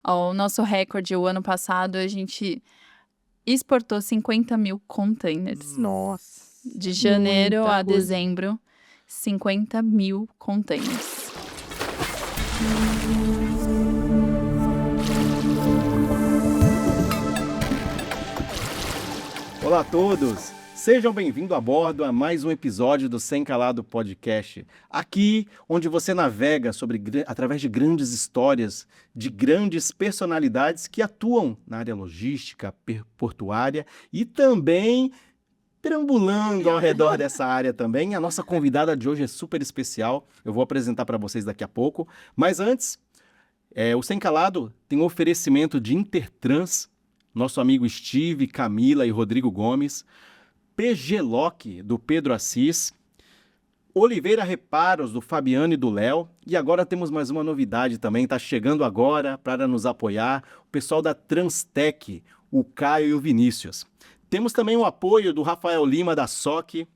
Ó, o nosso recorde, o ano passado, a gente exportou 50 mil containers. Nossa, De janeiro muita a coisa. dezembro, 50 mil containers. Olá a todos! Sejam bem-vindos a bordo a mais um episódio do Sem Calado Podcast. Aqui, onde você navega através de grandes histórias, de grandes personalidades que atuam na área logística, portuária e também perambulando ao redor dessa área também. A nossa convidada de hoje é super especial. Eu vou apresentar para vocês daqui a pouco. Mas antes, o Sem Calado tem um oferecimento de Intertrans, nosso amigo Steve, Camila e Rodrigo Gomes, PG Lock, do Pedro Assis, Oliveira Reparos, do Fabiano e do Léo, e agora temos mais uma novidade também, está chegando agora para nos apoiar, o pessoal da Transtec, o Caio e o Vinícius. Temos também o apoio do Rafael Lima, da SOC,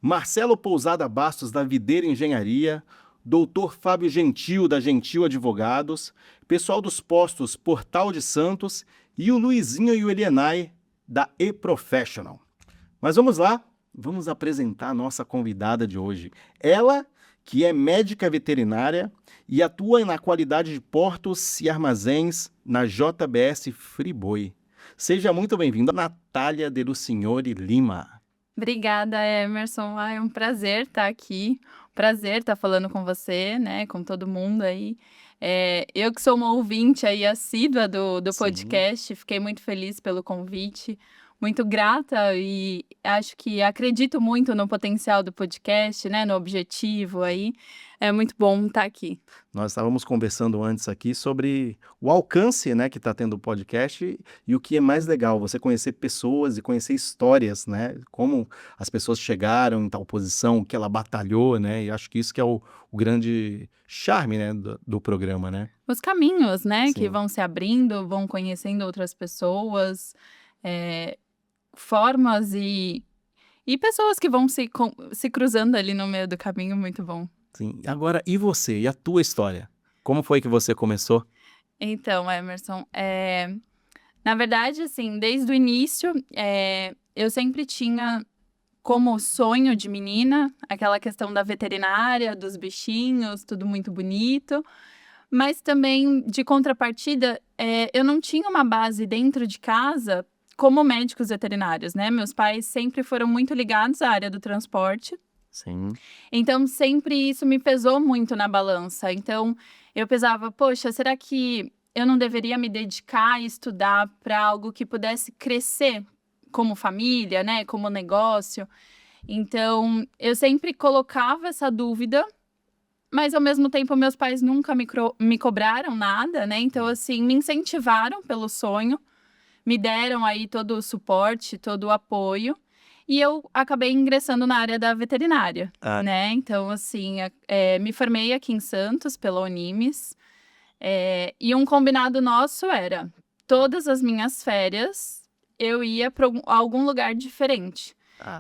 Marcelo Pousada Bastos, da Videira Engenharia, Doutor Fábio Gentil, da Gentil Advogados, pessoal dos postos Portal de Santos e o Luizinho e o Elienay, da eProfessional. Mas vamos lá, vamos apresentar a nossa convidada de hoje. Ela, que é médica veterinária e atua na qualidade de portos e armazéns na JBS Friboi. Seja muito bem-vinda, Natália de Lucignori Lima. Obrigada, Emerson. É um prazer estar aqui, prazer estar falando com você, né, com todo mundo aí. Eu que sou uma ouvinte aí assídua do podcast, fiquei muito feliz pelo convite, muito grata e acho que acredito muito no potencial do podcast, né, no objetivo aí. É muito bom estar aqui. Nós estávamos conversando antes aqui sobre o alcance, né, que está tendo o podcast e o que é mais legal, você conhecer pessoas e conhecer histórias, né, como as pessoas chegaram em tal posição, que ela batalhou, né, e acho que isso que é o grande charme, né, do programa, né. Os caminhos, né, que Sim. vão se abrindo, vão conhecendo outras pessoas, formas e pessoas que vão se cruzando ali no meio do caminho, muito bom. Sim. Agora, e você? E a tua história? Como foi que você começou? Então, Emerson, na verdade, assim, desde o início, eu sempre tinha como sonho de menina aquela questão da veterinária, dos bichinhos, tudo muito bonito, mas também, de contrapartida, eu não tinha uma base dentro de casa como médicos veterinários, né? Meus pais sempre foram muito ligados à área do transporte. Sim. Então, sempre isso me pesou muito na balança. Então, eu pesava, poxa, será que eu não deveria me dedicar e estudar para algo que pudesse crescer como família, né, como negócio? Então, eu sempre colocava essa dúvida, mas ao mesmo tempo meus pais nunca me cobraram nada, né? Então, assim, me incentivaram pelo sonho, me deram aí todo o suporte, todo o apoio. E eu acabei ingressando na área da veterinária, né? Então, assim, me formei aqui em Santos, pela Unimes. E um combinado nosso era, todas as minhas férias, eu ia para algum lugar diferente.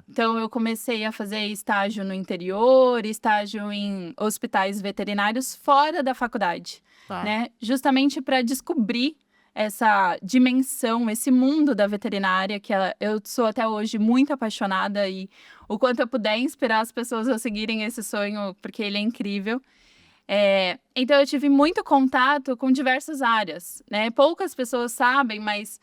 Então, eu comecei a fazer estágio no interior, estágio em hospitais veterinários fora da faculdade, né? Justamente para descobrir essa dimensão, esse mundo da veterinária, que eu sou até hoje muito apaixonada e o quanto eu puder inspirar as pessoas a seguirem esse sonho, porque ele é incrível. Então, eu tive muito contato com diversas áreas, né? Poucas pessoas sabem, mas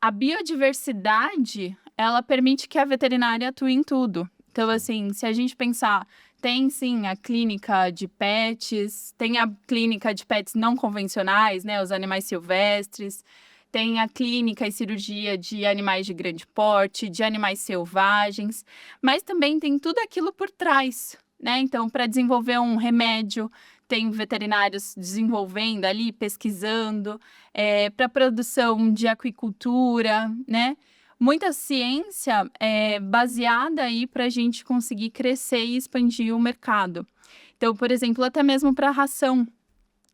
a biodiversidade, ela permite que a veterinária atue em tudo. Então, assim, se a gente pensar, tem sim a clínica de pets, tem a clínica de pets não convencionais, né, os animais silvestres, tem a clínica e cirurgia de animais de grande porte, de animais selvagens, mas também tem tudo aquilo por trás, né? Então, para desenvolver um remédio, tem veterinários desenvolvendo ali, pesquisando, para produção de aquicultura, né? Muita ciência baseada aí para a gente conseguir crescer e expandir o mercado. Então, por exemplo, até mesmo para a ração,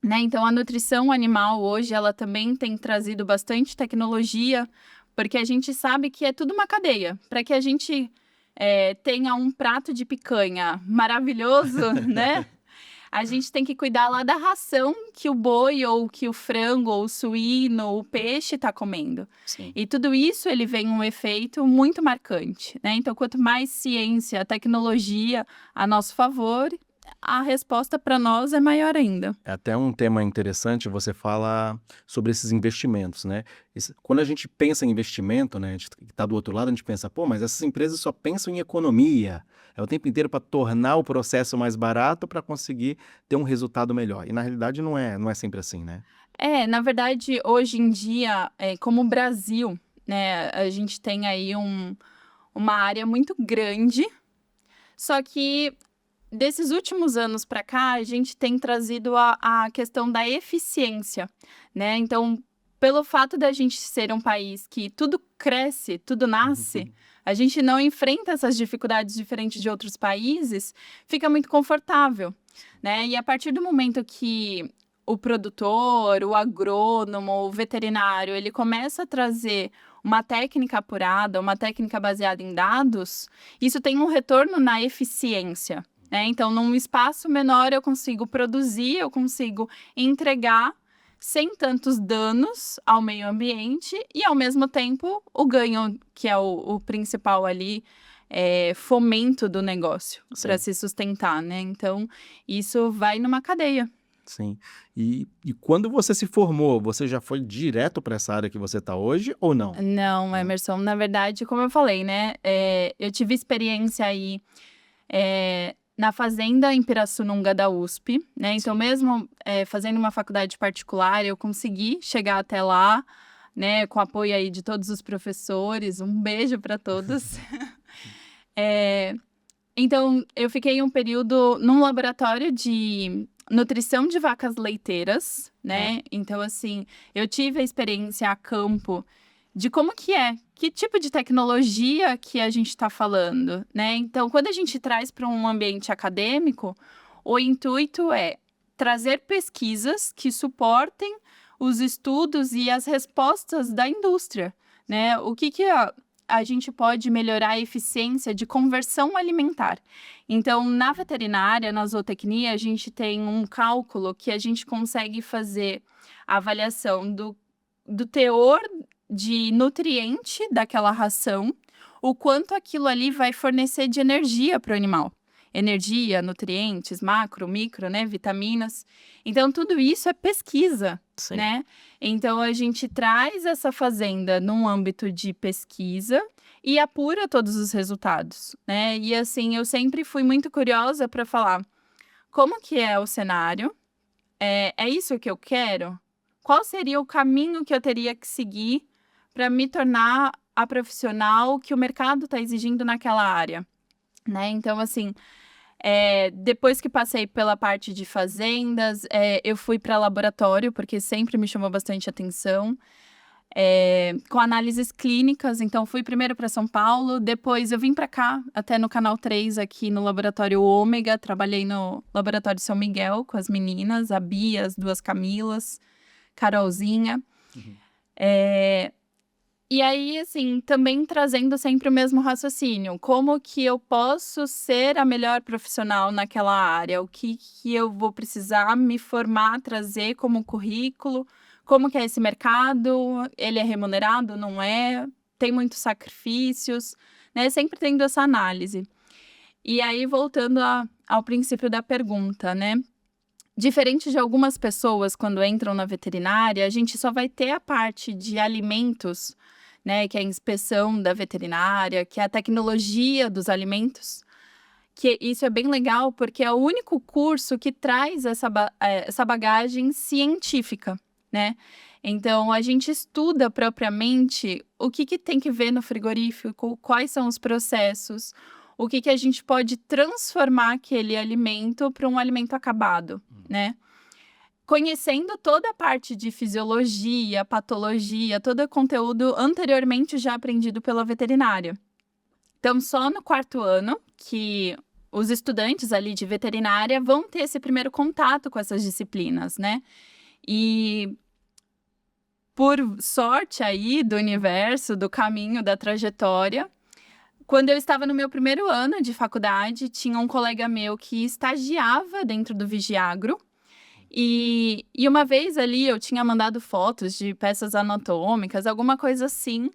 né? Então, a nutrição animal hoje, ela também tem trazido bastante tecnologia, porque a gente sabe que é tudo uma cadeia. Para que a gente tenha um prato de picanha maravilhoso, né? a gente tem que cuidar lá da ração que o boi, ou que o frango, ou o suíno, o peixe está comendo. Sim. E tudo isso, ele vem um efeito muito marcante, né? Então, quanto mais ciência, tecnologia a nosso favor, a resposta para nós é maior ainda. É até um tema interessante, você fala sobre esses investimentos, né? Quando a gente pensa em investimento, né, a gente que está do outro lado, a gente pensa, pô, mas essas empresas só pensam em economia, é o tempo inteiro para tornar o processo mais barato para conseguir ter um resultado melhor. E na realidade não é sempre assim, né? Na verdade, hoje em dia, como o Brasil, né, a gente tem aí uma área muito grande, só que desses últimos anos para cá, a gente tem trazido a questão da eficiência, né? Então, pelo fato da gente ser um país que tudo cresce, tudo nasce, a gente não enfrenta essas dificuldades diferentes de outros países, fica muito confortável, né? E a partir do momento que o produtor, o agrônomo, o veterinário, ele começa a trazer uma técnica apurada, uma técnica baseada em dados, isso tem um retorno na eficiência. Então, num espaço menor, eu consigo produzir, eu consigo entregar sem tantos danos ao meio ambiente e, ao mesmo tempo, o ganho, que é o principal ali, fomento do negócio para se sustentar, né? Então, isso vai numa cadeia. Sim. E quando você se formou, você já foi direto para essa área que você está hoje ou não? Não, Emerson, na verdade, como eu falei, né? Eu tive experiência aí na fazenda em Pirassununga da USP, né? Então, mesmo fazendo uma faculdade particular, eu consegui chegar até lá, né? Com o apoio aí de todos os professores. Um beijo para todos. Então, eu fiquei um período num laboratório de nutrição de vacas leiteiras, né? Então, assim, eu tive a experiência a campo de como que tipo de tecnologia que a gente está falando, né? Então, quando a gente traz para um ambiente acadêmico, o intuito é trazer pesquisas que suportem os estudos e as respostas da indústria, né? O que a gente pode melhorar a eficiência de conversão alimentar. Então, na veterinária, na zootecnia, a gente tem um cálculo que a gente consegue fazer a avaliação do teor de nutriente daquela ração, o quanto aquilo ali vai fornecer de energia para o animal. Energia, nutrientes, macro, micro, né, vitaminas. Então, tudo isso é pesquisa, Sim. né? Então, a gente traz essa fazenda num âmbito de pesquisa e apura todos os resultados, né? E, assim, eu sempre fui muito curiosa para falar como que é o cenário, é isso que eu quero? Qual seria o caminho que eu teria que seguir para me tornar a profissional que o mercado está exigindo naquela área, né? Então, assim, depois que passei pela parte de fazendas, eu fui para laboratório, porque sempre me chamou bastante atenção, com análises clínicas. Então, fui primeiro para São Paulo, depois eu vim para cá, até no Canal 3, aqui no Laboratório Ômega. Trabalhei no Laboratório São Miguel com as meninas, a Bia, as duas Camilas, Carolzinha. E aí, assim, também trazendo sempre o mesmo raciocínio. Como que eu posso ser a melhor profissional naquela área? O que eu vou precisar me formar, trazer como currículo? Como que é esse mercado? Ele é remunerado? Não é? Tem muitos sacrifícios? Né? Sempre tendo essa análise. E aí, voltando ao princípio da pergunta, né? Diferente de algumas pessoas, quando entram na veterinária, a gente só vai ter a parte de alimentos, né, que é a inspeção da veterinária, que é a tecnologia dos alimentos, que isso é bem legal, porque é o único curso que traz essa bagagem científica, né? Então, a gente estuda propriamente o que tem que ver no frigorífico, quais são os processos, o que a gente pode transformar aquele alimento para um alimento acabado, né? Conhecendo toda a parte de fisiologia, patologia, todo o conteúdo anteriormente já aprendido pela veterinária. Então, só no 4º ano que os estudantes ali de veterinária vão ter esse primeiro contato com essas disciplinas, né? E por sorte aí do universo, do caminho, da trajetória, quando eu estava no meu primeiro ano de faculdade, tinha um colega meu que estagiava dentro do Vigiagro. E uma vez ali eu tinha mandado fotos de peças anatômicas, alguma coisa assim.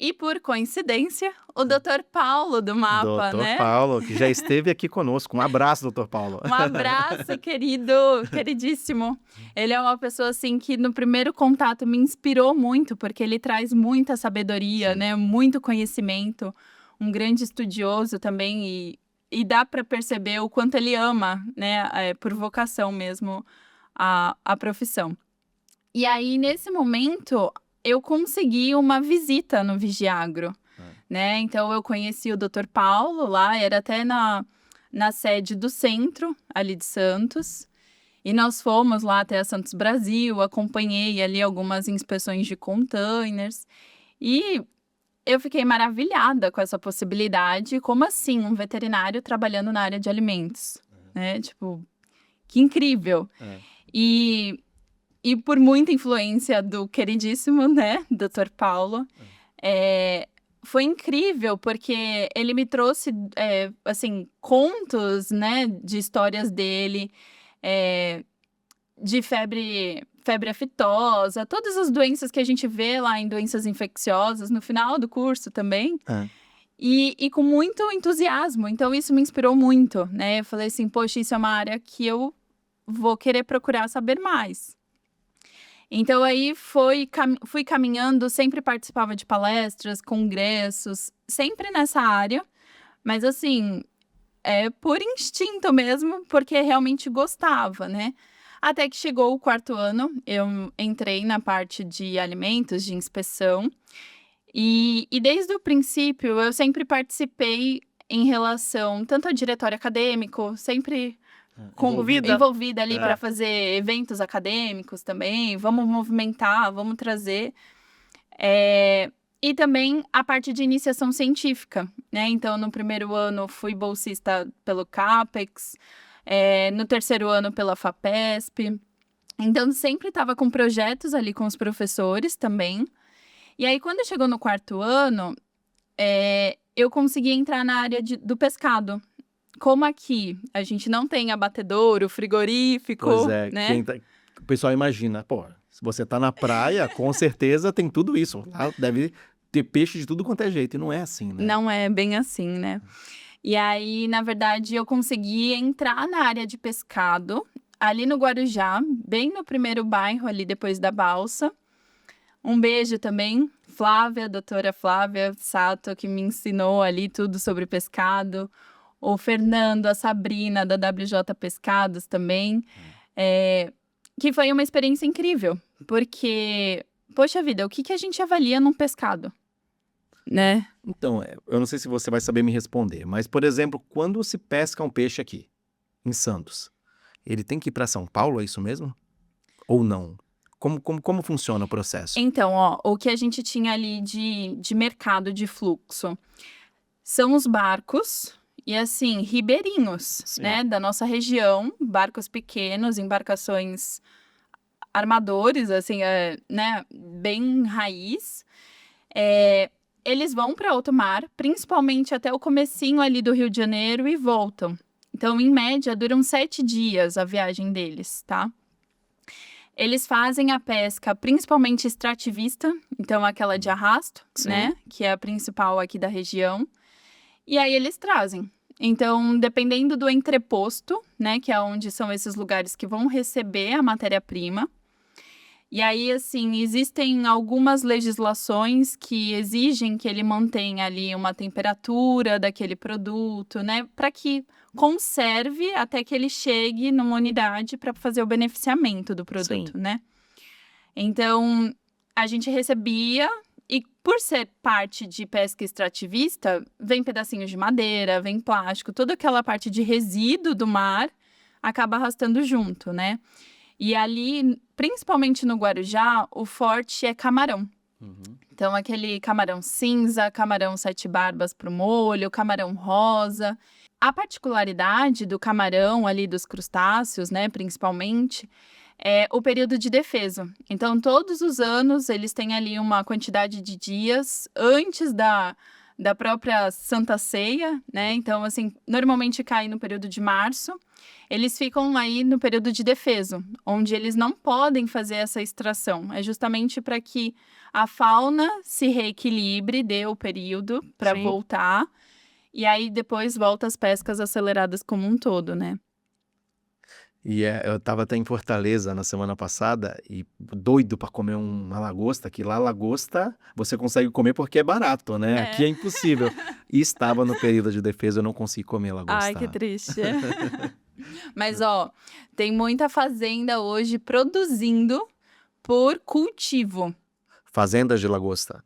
E por coincidência, o Dr. Paulo do mapa, Doutor né? Paulo, que já esteve aqui conosco. Um abraço, doutor Paulo. Um abraço, querido, queridíssimo. Ele é uma pessoa, assim, que no primeiro contato me inspirou muito, porque ele traz muita sabedoria, Sim. né? Muito conhecimento, um grande estudioso também, e dá para perceber o quanto ele ama, né? Por vocação mesmo, a profissão. E aí, nesse momento, eu consegui uma visita no Vigiagro, né? Então, eu conheci o Dr. Paulo lá, era até na sede do centro, ali de Santos. E nós fomos lá até a Santos Brasil, acompanhei ali algumas inspeções de containers. E eu fiquei maravilhada com essa possibilidade. Como assim, um veterinário trabalhando na área de alimentos? Né? Tipo, que incrível! E por muita influência do queridíssimo, né, Dr. Paulo, foi incrível, porque ele me trouxe, assim, contos, né, de histórias dele, de febre aftosa, todas as doenças que a gente vê lá em doenças infecciosas, no final do curso também. E com muito entusiasmo, então isso me inspirou muito, né? Eu falei assim, poxa, isso é uma área que eu vou querer procurar saber mais. Então, aí fui caminhando, sempre participava de palestras, congressos, sempre nessa área. Mas, assim, por instinto mesmo, porque realmente gostava, né? Até que chegou o 4º ano, eu entrei na parte de alimentos, de inspeção. E desde o princípio, eu sempre participei em relação tanto ao diretório acadêmico, sempre envolvida ali para fazer eventos acadêmicos também, vamos movimentar, vamos trazer. E também a parte de iniciação científica, né? Então, no primeiro ano, fui bolsista pelo CAPEX, no 3º ano pela FAPESP. Então, sempre estava com projetos ali com os professores também. E aí, quando chegou no 4º ano, eu consegui entrar na área do pescado. Como aqui a gente não tem abatedouro, frigorífico, Pois é, né? o pessoal imagina, pô, se você tá na praia, com certeza tem tudo isso. Lá deve ter peixe de tudo quanto é jeito, e não é assim, né? Não é bem assim, né? E aí, na verdade, eu consegui entrar na área de pescado, ali no Guarujá, bem no primeiro bairro ali depois da balsa. Um beijo também, Flávia, doutora Flávia Sato, que me ensinou ali tudo sobre pescado. O Fernando, a Sabrina, da WJ Pescados também, que foi uma experiência incrível, porque, poxa vida, o que a gente avalia num pescado, né? Então, eu não sei se você vai saber me responder, mas, por exemplo, quando se pesca um peixe aqui, em Santos, ele tem que ir para São Paulo, é isso mesmo? Ou não? Como funciona o processo? Então, o que a gente tinha ali de mercado de fluxo são os barcos. E assim, ribeirinhos, né, da nossa região, barcos pequenos, embarcações armadores, assim, né, bem raiz. Eles vão para alto mar, principalmente até o comecinho ali do Rio de Janeiro e voltam. Então, em média, duram 7 dias a viagem deles, tá? Eles fazem a pesca principalmente extrativista, então aquela de arrasto, né, que é a principal aqui da região. E aí eles trazem. Então, dependendo do entreposto, né, que é onde são esses lugares que vão receber a matéria-prima. E aí, assim, existem algumas legislações que exigem que ele mantenha ali uma temperatura daquele produto, né, para que conserve até que ele chegue numa unidade para fazer o beneficiamento do produto, né? Então, a gente recebia. E por ser parte de pesca extrativista, vem pedacinhos de madeira, vem plástico, toda aquela parte de resíduo do mar acaba arrastando junto, né? E ali, principalmente no Guarujá, o forte é camarão. Então, aquele camarão cinza, camarão 7 barbas pro molho, camarão rosa. A particularidade do camarão ali, dos crustáceos, né, principalmente, é o período de defeso. Então, todos os anos, eles têm ali uma quantidade de dias antes da da própria Santa Ceia, né? Então, assim, normalmente cai no período de março. Eles ficam aí no período de defeso, onde eles não podem fazer essa extração. É justamente para que a fauna se reequilibre, dê o período para Sim. voltar. E aí depois volta as pescas aceleradas como um todo, né? E eu estava até em Fortaleza na semana passada e doido para comer uma lagosta, que lá lagosta você consegue comer porque é barato, né? Aqui É. é impossível. E estava no período de defesa, eu não consegui comer Ai, que lagosta. triste. Mas, ó, tem muita fazenda hoje produzindo por cultivo. Fazendas de lagosta.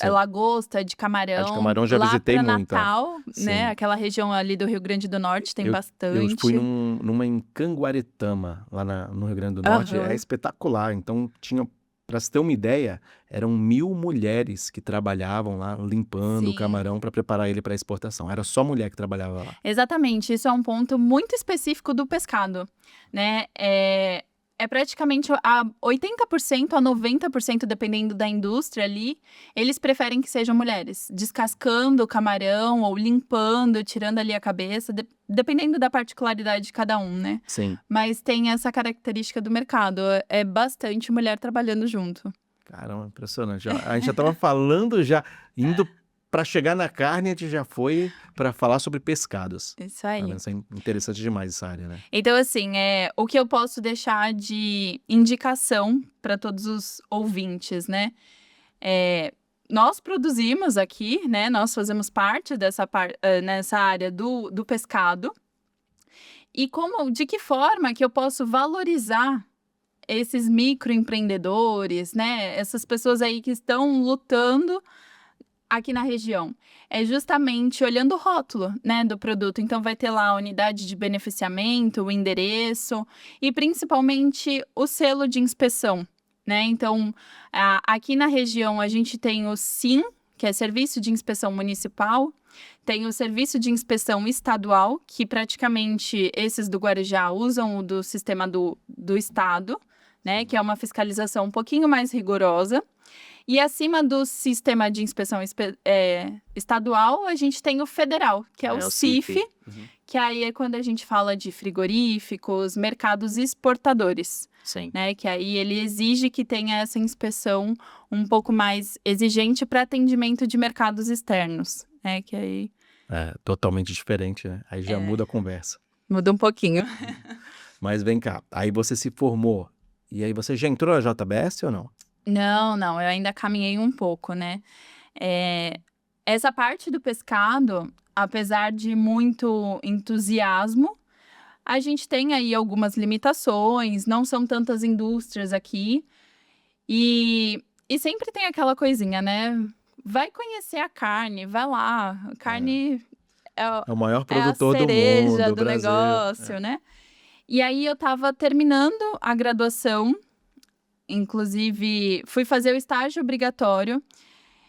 É Sim. lagosta, de A de camarão. camarão eu já Lá visitei para muita. Natal, né? Sim. Aquela região ali do Rio Grande do Norte tem Eu fui bastante. numa em Canguaretama, lá no Rio Grande do Norte, é Aham. espetacular. Então tinha, para você ter uma ideia, eram 1.000 mulheres que trabalhavam lá limpando o Sim. camarão para preparar ele para exportação. Era só mulher que trabalhava lá. Exatamente, isso é um ponto muito específico do pescado, né? É praticamente a 80% a 90%, dependendo da indústria ali, eles preferem que sejam mulheres, descascando o camarão ou limpando, tirando ali a cabeça, dependendo da particularidade de cada um, né? Sim. Mas tem essa característica do mercado, é bastante mulher trabalhando junto. Caramba, impressionante. A gente já estava falando, já indo para chegar na carne, a gente já foi para falar sobre pescados. Isso Tá aí. vendo? Isso é interessante demais essa área, né? Então, assim, o que eu posso deixar de indicação para todos os ouvintes, né? Nós produzimos aqui, né? Nós fazemos parte nessa área do pescado. E de que forma que eu posso valorizar esses microempreendedores, né? Essas pessoas aí que estão lutando aqui na região. É justamente olhando o rótulo, né, do produto. Então, vai ter lá a unidade de beneficiamento, o endereço e, principalmente, o selo de inspeção, né? Então, aqui na região, a gente tem o SIM, que é Serviço de Inspeção Municipal, tem o Serviço de Inspeção Estadual, que praticamente esses do Guarujá usam o do sistema do Estado, né, que é uma fiscalização um pouquinho mais rigorosa. E acima do sistema de inspeção estadual, a gente tem o federal, que é o CIF, Uhum. que aí é quando a gente fala de frigoríficos, mercados exportadores, Sim. né? Que aí ele exige que tenha essa inspeção um pouco mais exigente para atendimento de mercados externos, né? Que aí É totalmente diferente, né? Aí já muda a conversa. muda um pouquinho. Mas vem cá, aí você se formou, e aí você já entrou na JBS ou não? Não, eu ainda caminhei um pouco, né? Essa parte do pescado, apesar de muito entusiasmo, a gente tem aí algumas limitações, não são tantas indústrias aqui. E sempre tem aquela coisinha, né? Vai conhecer a carne, vai lá. A carne É o maior é a produtor do cereja mundo, do Brasil. negócio, né? E aí eu tava terminando a graduação, inclusive fui fazer o estágio obrigatório.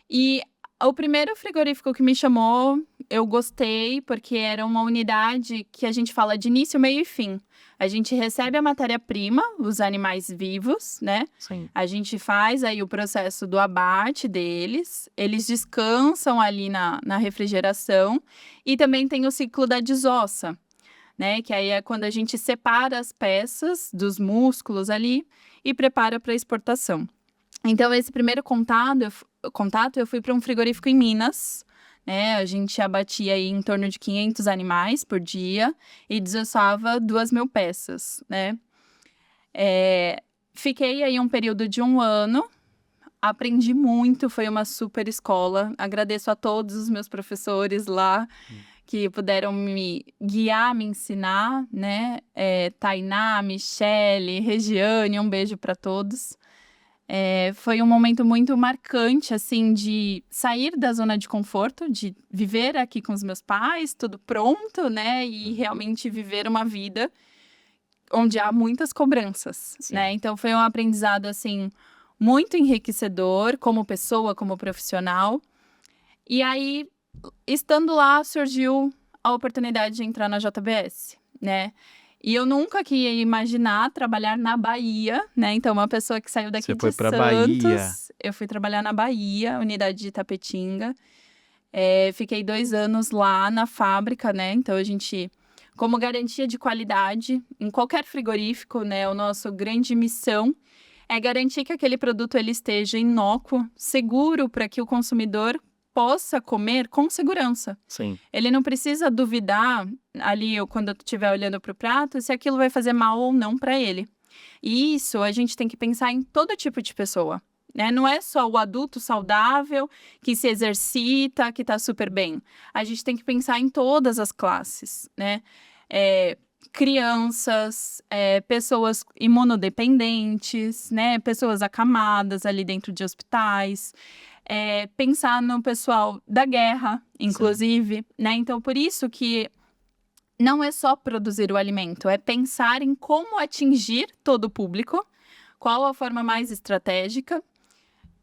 E o primeiro frigorífico que me chamou, eu gostei, porque era uma unidade que a gente fala de início, meio e fim. A gente recebe a matéria-prima, os animais vivos, né? Sim. A gente faz aí o processo do abate deles, eles descansam ali na refrigeração e também tem o ciclo da desossa, né? Que aí é quando a gente separa as peças dos músculos ali e prepara para exportação. Então, esse primeiro contato eu fui para um frigorífico em Minas, né? A gente abatia aí em torno de 500 animais por dia e desossava 2.000 peças, né? Fiquei aí um período de 1 ano, aprendi muito, foi uma super escola. Agradeço a todos os meus professores lá que puderam me guiar, me ensinar, né? Tainá, Michele, Regiane, um beijo para todos. Foi um momento muito marcante, assim, de sair da zona de conforto, de viver aqui com os meus pais, tudo pronto, né? E realmente viver uma vida onde há muitas cobranças, né? Então, foi um aprendizado, assim, muito enriquecedor como pessoa, como profissional. E aí, estando lá, surgiu a oportunidade de entrar na JBS, né? E eu nunca que ia imaginar trabalhar na Bahia, né? Então, uma pessoa que saiu daqui Você de foi pra Santos, Bahia. eu fui trabalhar na Bahia, unidade de Itapetinga. Fiquei 2 anos lá na fábrica, né? Então a gente, como garantia de qualidade, em qualquer frigorífico, né? A nossa grande missão é garantir que aquele produto ele esteja inócuo, seguro para que o consumidor possa comer com segurança. Sim. Ele não precisa duvidar ali, quando eu estiver olhando para o prato, se aquilo vai fazer mal ou não para ele. E isso a gente tem que pensar em todo tipo de pessoa, né? Não é só o adulto saudável que se exercita, que está super bem. A gente tem que pensar em todas as classes, né? Crianças, pessoas imunodependentes, né? Pessoas acamadas ali dentro de hospitais. Pensar no pessoal da guerra, inclusive, né? Então, por isso que não é só produzir o alimento, é pensar em como atingir todo o público, qual a forma mais estratégica.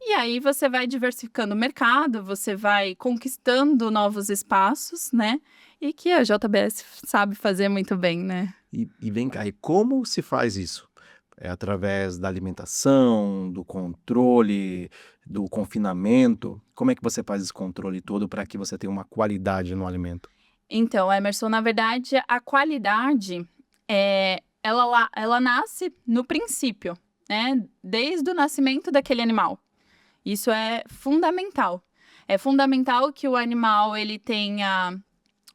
E aí você vai diversificando o mercado, você vai conquistando novos espaços, né? E que a JBS sabe fazer muito bem, né? E vem cá, e como se faz isso? É através da alimentação, do controle, do confinamento? Como é que você faz esse controle todo para que você tenha uma qualidade no alimento? Então, Emerson, na verdade, a qualidade, ela nasce no princípio, né? Desde o nascimento daquele animal. Isso é fundamental. É fundamental que o animal ele tenha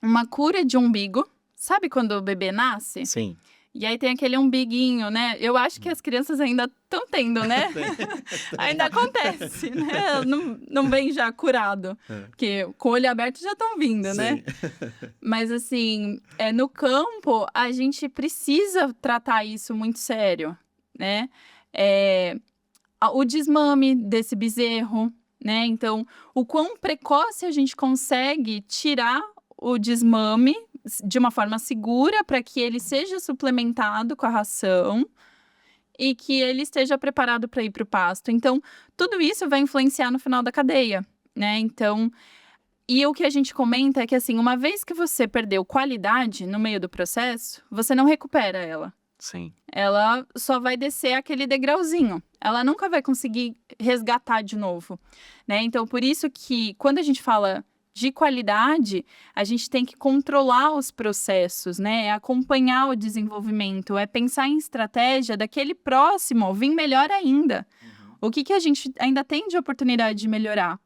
uma cura de umbigo. Sabe quando o bebê nasce? Sim. E aí tem aquele umbiguinho, né? Eu acho que as crianças ainda estão tendo, né? Ainda acontece, né? Não vem já curado. Porque com o olho aberto já estão vindo, né? Mas assim, no campo, a gente precisa tratar isso muito sério, né? O desmame desse bezerro, né? Então, o quão precoce a gente consegue tirar o desmame de uma forma segura para que ele seja suplementado com a ração e que ele esteja preparado para ir para o pasto. Então, tudo isso vai influenciar no final da cadeia, né? Então, e o que a gente comenta é que, assim, uma vez que você perdeu qualidade no meio do processo, você não recupera ela. Sim. Ela só vai descer aquele degrauzinho. Ela nunca vai conseguir resgatar de novo, né? Então, por isso que quando a gente fala de qualidade, a gente tem que controlar os processos, né? É acompanhar o desenvolvimento, é pensar em estratégia daquele próximo vir melhor ainda. O que a gente ainda tem de oportunidade de melhorar,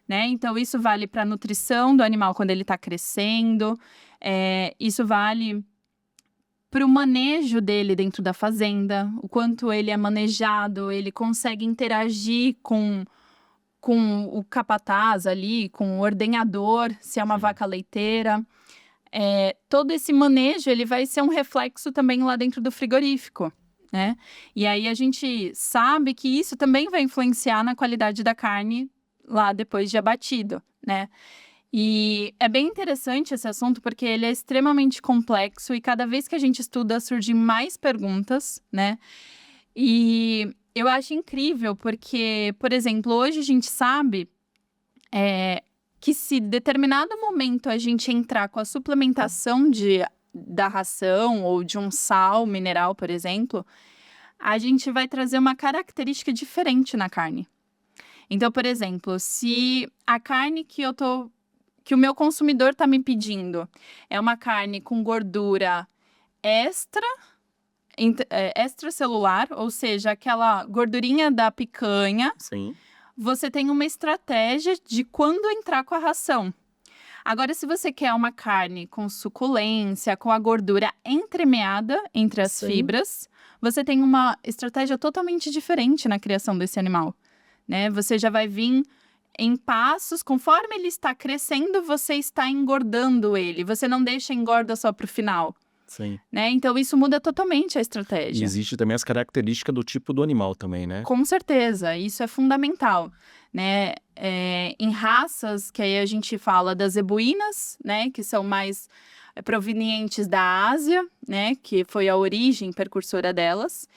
né? Então, isso vale para a nutrição do animal quando ele está crescendo, isso vale para o manejo dele dentro da fazenda, o quanto ele é manejado, ele consegue interagir com o capataz ali, com o ordenhador, se é uma vaca leiteira. Todo esse manejo ele vai ser um reflexo também lá dentro do frigorífico, né? E aí a gente sabe que isso também vai influenciar na qualidade da carne lá depois de abatido, né? E é bem interessante esse assunto porque ele é extremamente complexo e cada vez que a gente estuda surgem mais perguntas, né? E eu acho incrível porque, por exemplo, hoje a gente sabe que se em determinado momento a gente entrar com a suplementação da ração ou de um sal mineral, por exemplo, a gente vai trazer uma característica diferente na carne. Então, por exemplo, se a carne que o meu consumidor está me pedindo é uma carne com gordura extracelular, ou seja, aquela gordurinha da picanha. Sim. Você tem uma estratégia de quando entrar com a ração. Agora, se você quer uma carne com suculência, com a gordura entremeada entre as fibras, você tem uma estratégia totalmente diferente na criação desse animal, né? Você já vai vir em passos, conforme ele está crescendo, você está engordando ele. Você não deixa engorda só para o final. Sim. Né? Então, isso muda totalmente a estratégia. E existe também as características do tipo do animal também, né? Com certeza, isso é fundamental, né? Em raças, que aí a gente fala das zebuínas, né? Que são mais provenientes da Ásia, né? Que foi a origem precursora delas.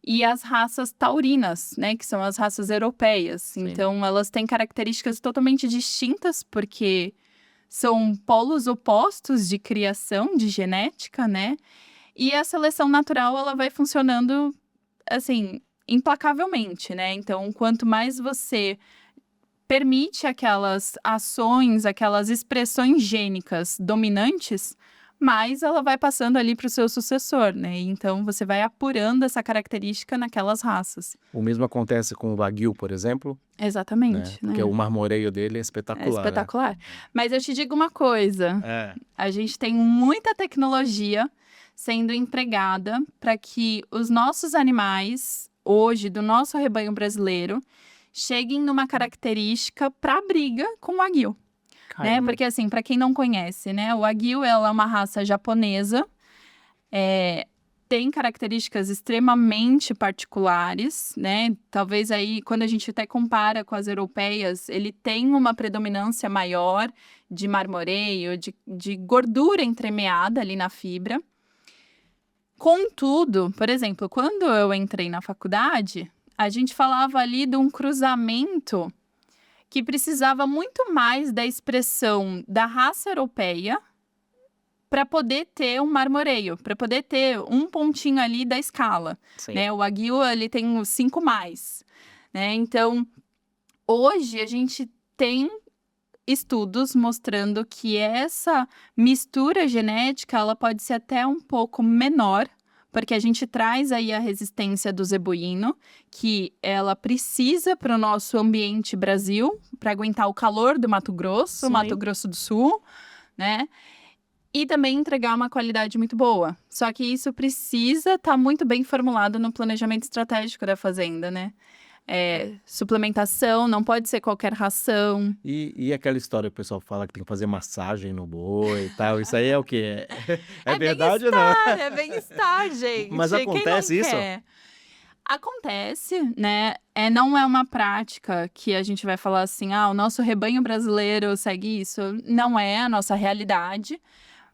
E as raças taurinas, né? Que são as raças europeias. Sim. Então, elas têm características totalmente distintas, porque são polos opostos de criação, de genética, né? E a seleção natural, ela vai funcionando, assim, implacavelmente, né? Então, quanto mais você permite aquelas ações, aquelas expressões gênicas dominantes, mas ela vai passando ali para o seu sucessor, né? Então, você vai apurando essa característica naquelas raças. O mesmo acontece com o Wagyu, por exemplo, né? Exatamente, Porque né? o marmoreio dele é espetacular. É espetacular. Mas eu te digo uma coisa, É. a gente tem muita tecnologia sendo empregada para que os nossos animais, hoje, do nosso rebanho brasileiro, cheguem numa característica para briga com o Wagyu. Né? Porque, assim, para quem não conhece, né? O Wagyu, ela é uma raça japonesa, tem características extremamente particulares, né? Talvez aí, quando a gente até compara com as europeias, ele tem uma predominância maior de marmoreio, de gordura entremeada ali na fibra. Contudo, por exemplo, quando eu entrei na faculdade, a gente falava ali de um cruzamento que precisava muito mais da expressão da raça europeia para poder ter um marmoreio, para poder ter um pontinho ali da escala, Sim. né? O Wagyu, ele tem os 5+, né? Então, hoje a gente tem estudos mostrando que essa mistura genética, ela pode ser até um pouco menor, porque a gente traz aí a resistência do zebuíno, que ela precisa para o nosso ambiente Brasil, para aguentar o calor do Mato Grosso, Sim. Mato Grosso do Sul, né? E também entregar uma qualidade muito boa. Só que isso precisa estar muito bem formulado no planejamento estratégico da fazenda, né? Suplementação, não pode ser qualquer ração. E aquela história que o pessoal fala que tem que fazer massagem no boi e tal, isso aí é o quê? É verdade ou não? É bem-estar, gente. Mas Quem não acontece isso? quer? Acontece, né? Não é uma prática que a gente vai falar assim, o nosso rebanho brasileiro segue isso. Não é a nossa realidade.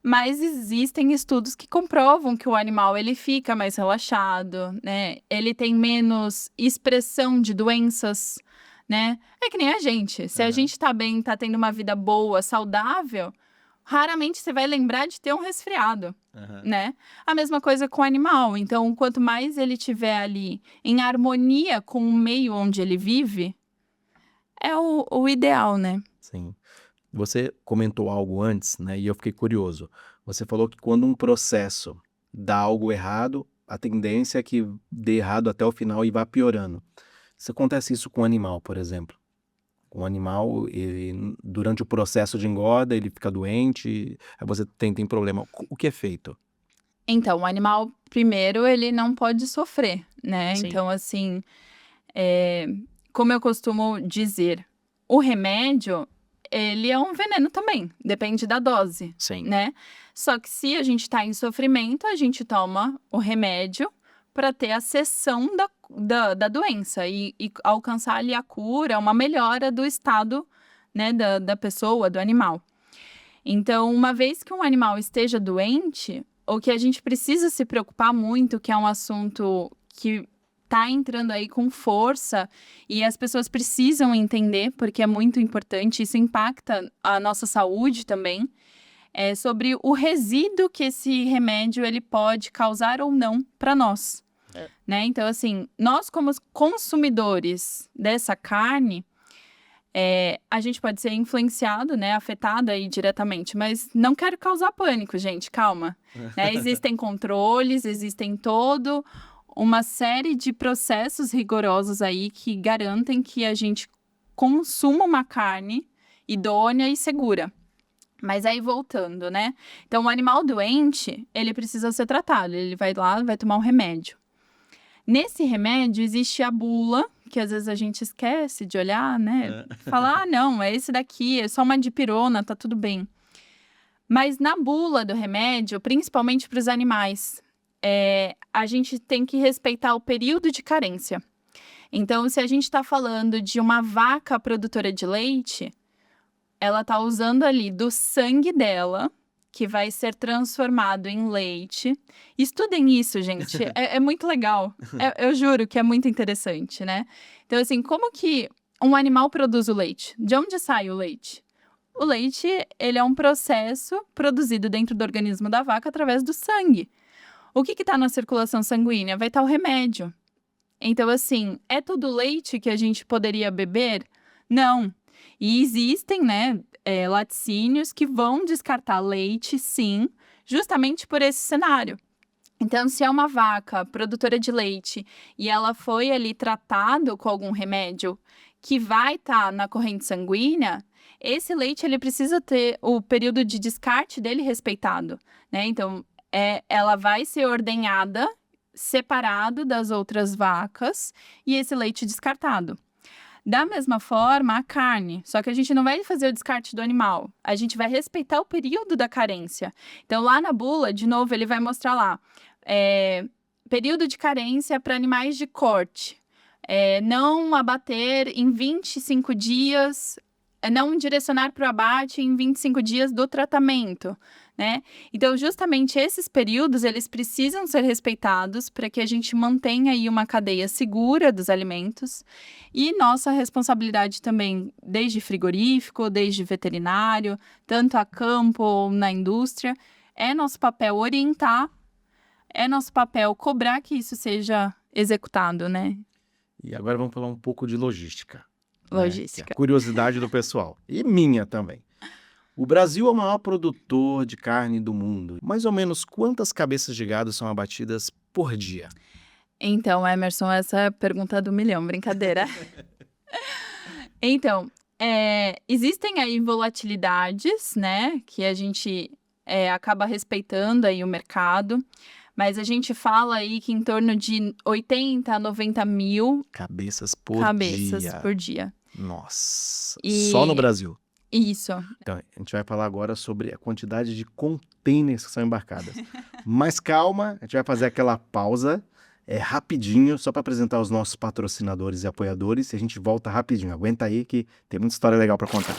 Mas existem estudos que comprovam que o animal ele fica mais relaxado, né? Ele tem menos expressão de doenças, né? É que nem a gente. Se a gente tá bem, tá tendo uma vida boa, saudável, raramente você vai lembrar de ter um resfriado, né? A mesma coisa com o animal. Então, quanto mais ele tiver ali em harmonia com o meio onde ele vive, é o ideal, né? Sim. Você comentou algo antes, né? E eu fiquei curioso. Você falou que quando um processo dá algo errado, a tendência é que dê errado até o final e vá piorando. Se acontece isso com o animal, por exemplo. Com o animal, durante o processo de engorda, ele fica doente, aí você tem problema. O que é feito? Então, o animal, primeiro, ele não pode sofrer, né? Sim. Então, assim, como eu costumo dizer, o remédio, ele é um veneno também, depende da dose, Sim. né? Só que se a gente está em sofrimento, a gente toma o remédio para ter a cessão da doença e alcançar ali a cura, uma melhora do estado, né, da pessoa, do animal. Então, uma vez que um animal esteja doente, o que a gente precisa se preocupar muito, que é um assunto que está entrando aí com força e as pessoas precisam entender, porque é muito importante, isso impacta a nossa saúde também, é sobre o resíduo que esse remédio ele pode causar ou não para nós. Né? Então, assim, nós como consumidores dessa carne, a gente pode ser influenciado, né, afetado aí diretamente, mas não quero causar pânico, gente, calma. Né? Existem controles, existem todo uma série de processos rigorosos aí que garantem que a gente consuma uma carne idônea e segura. Mas aí voltando, né? Então, o animal doente, ele precisa ser tratado, ele vai lá, vai tomar um remédio. Nesse remédio existe a bula, que às vezes a gente esquece de olhar, né? Falar, não, é esse daqui, é só uma dipirona, tá tudo bem. Mas na bula do remédio, principalmente para os animais, a gente tem que respeitar o período de carência. Então, se a gente está falando de uma vaca produtora de leite, ela está usando ali do sangue dela, que vai ser transformado em leite. Estudem isso, gente. É muito legal. Eu juro que é muito interessante, né? Então, assim, como que um animal produz o leite? De onde sai o leite? O leite, ele é um processo produzido dentro do organismo da vaca através do sangue. O que está na circulação sanguínea? Vai estar o remédio. Então, assim, é tudo leite que a gente poderia beber? Não. E existem, né, laticínios que vão descartar leite, sim, justamente por esse cenário. Então, se é uma vaca produtora de leite e ela foi ali tratado com algum remédio que vai estar na corrente sanguínea, esse leite ele precisa ter o período de descarte dele respeitado, né? Então, ela vai ser ordenhada separado das outras vacas e esse leite descartado. Da mesma forma, a carne, só que a gente não vai fazer o descarte do animal, a gente vai respeitar o período da carência. Então, lá na bula, de novo, ele vai mostrar lá, período de carência para animais de corte, não abater em 25 dias, não direcionar para o abate em 25 dias do tratamento, né? Então, justamente esses períodos, eles precisam ser respeitados para que a gente mantenha aí uma cadeia segura dos alimentos. E nossa responsabilidade também, desde frigorífico, desde veterinário, tanto a campo ou na indústria, é nosso papel orientar, é nosso papel cobrar que isso seja executado, né? E agora vamos falar um pouco de logística. Logística. Que é a curiosidade do pessoal. E minha também. O Brasil é o maior produtor de carne do mundo. Mais ou menos quantas cabeças de gado são abatidas por dia? Então, Emerson, essa é a pergunta do milhão, brincadeira. Então, existem aí volatilidades, né, que a gente acaba respeitando aí o mercado, mas a gente fala aí que em torno de 80 a 90 mil cabeças por dia. Nossa, só no Brasil. Isso. Então, a gente vai falar agora sobre a quantidade de containers que são embarcadas. Mas calma, a gente vai fazer aquela pausa rapidinho, só para apresentar os nossos patrocinadores e apoiadores, e a gente volta rapidinho. Aguenta aí que tem muita história legal para contar.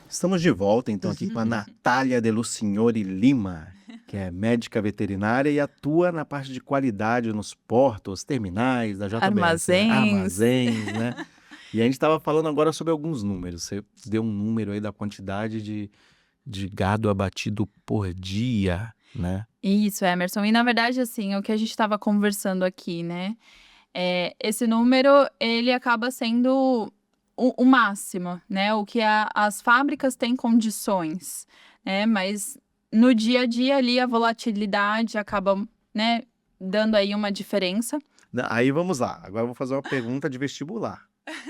Estamos de volta, então, aqui com a Natália de Lucignori Lima, que é médica veterinária e atua na parte de qualidade nos portos, terminais, da JBS. Armazéns, né? E a gente estava falando agora sobre alguns números. Você deu um número aí da quantidade de gado abatido por dia, né? Isso, Emerson. E, na verdade, assim, o que a gente estava conversando aqui, né? Esse número, ele acaba sendo o máximo, né? O que as fábricas têm condições, né? Mas no dia a dia ali a volatilidade acaba, né, dando aí uma diferença. Aí vamos lá. Agora eu vou fazer uma pergunta de vestibular.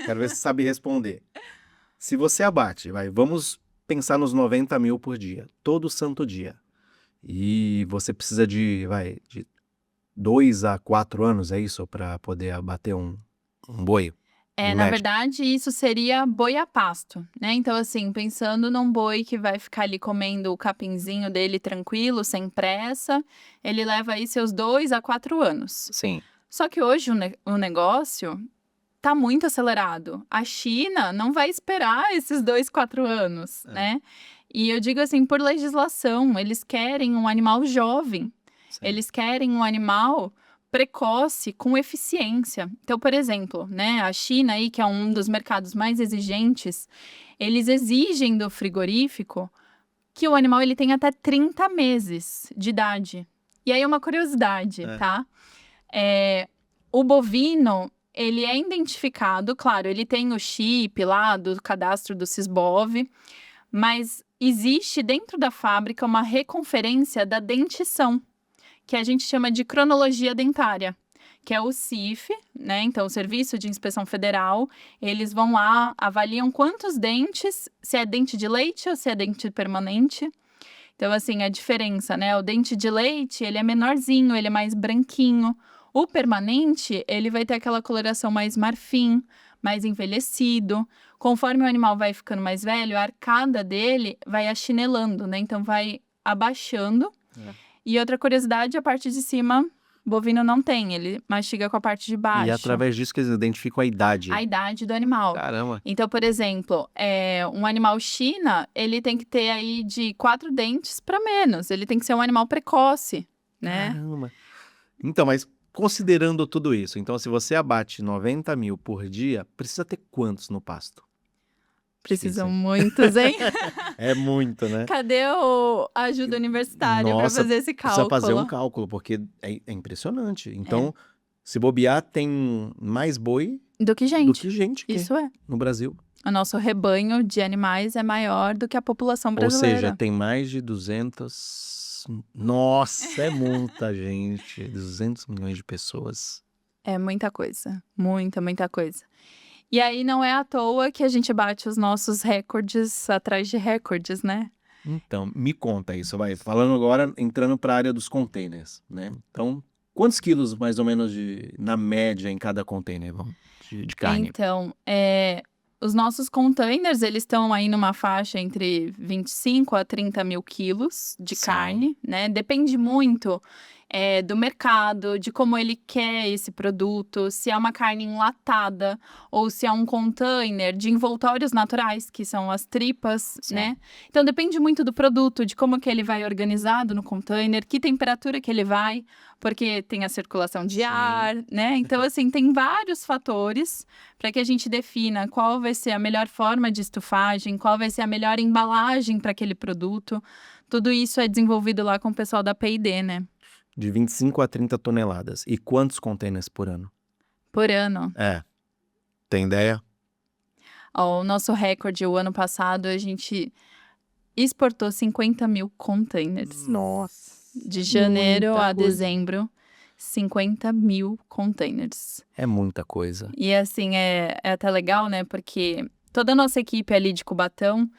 Quero ver se você sabe responder. Se você abate, vamos pensar nos 90 mil por dia, todo santo dia. E você precisa de 2 a 4 anos, é isso? Para poder abater um boi? Na verdade, isso seria boi a pasto, né? Então, assim, pensando num boi que vai ficar ali comendo o capinzinho dele tranquilo, sem pressa, ele leva aí seus 2 a 4 anos. Sim. Só que hoje o negócio tá muito acelerado. A China não vai esperar esses 2, 4 anos, né? E eu digo assim, por legislação, eles querem um animal jovem. Sim. Eles querem um animal precoce, com eficiência. Então, por exemplo, né, a China aí, que é um dos mercados mais exigentes, eles exigem do frigorífico que o animal ele tenha até 30 meses de idade. E aí uma curiosidade, tá? O bovino, ele é identificado, claro, ele tem o chip lá do cadastro do Sisbov, mas existe dentro da fábrica uma reconferência da dentição, que a gente chama de cronologia dentária, que é o CIF, né? Então, o Serviço de Inspeção Federal, eles vão lá, avaliam quantos dentes, se é dente de leite ou se é dente permanente. Então, assim, a diferença, né? O dente de leite, ele é menorzinho, ele é mais branquinho. O permanente, ele vai ter aquela coloração mais marfim, mais envelhecido. conforme o animal vai ficando mais velho, a arcada dele vai achinelando, né? Então vai abaixando. E outra curiosidade, a parte de cima, bovino não tem, ele mastiga com a parte de baixo. E através disso que eles identificam a idade. A idade do animal. Caramba. Então, por exemplo, um animal China, ele tem que ter aí de 4 dentes para menos. Ele tem que ser um animal precoce, né? Caramba. Então, mas considerando tudo isso, então se você abate 90 mil por dia, precisa ter quantos no pasto? Precisam Difícil, muitos, hein? É muito, né? Cadê a ajuda universitária para Nossa, fazer esse precisa fazer um cálculo? cálculo, porque é impressionante. Então, se bobear, tem mais boi Do que do gente. que gente aqui Isso é. no Brasil. O nosso rebanho de animais é maior do que a população Ou brasileira. seja, tem mais de 200... Nossa, é muita gente. 200 milhões de pessoas. É muita coisa. Muita, muita coisa. E aí não é à toa que a gente bate os nossos recordes atrás de recordes, né? Então, me conta isso, vai. Falando agora, entrando para a área dos containers, né? Então, quantos quilos, mais ou menos, na média, em cada container de carne? Então, os nossos containers, eles estão aí numa faixa entre 25 a 30 mil quilos de Sim. carne, né? Depende muito do mercado, de como ele quer esse produto, se é uma carne enlatada ou se é um container de envoltórios naturais, que são as tripas, Sim. né? Então, depende muito do produto, de como que ele vai organizado no container, que temperatura que ele vai, porque tem a circulação de Sim. ar, né? Então, assim, tem vários fatores para que a gente defina qual vai ser a melhor forma de estufagem, qual vai ser a melhor embalagem para aquele produto. Tudo isso é desenvolvido lá com o pessoal da P&D, né? De 25 a 30 toneladas. E quantos containers por ano? Por ano. Tem ideia? Ó, o nosso recorde, o ano passado, a gente exportou 50 mil containers. Nossa. De janeiro muita a coisa. dezembro, 50 mil containers. É muita coisa. E assim, é até legal, né? Porque toda a nossa equipe ali de Cubatão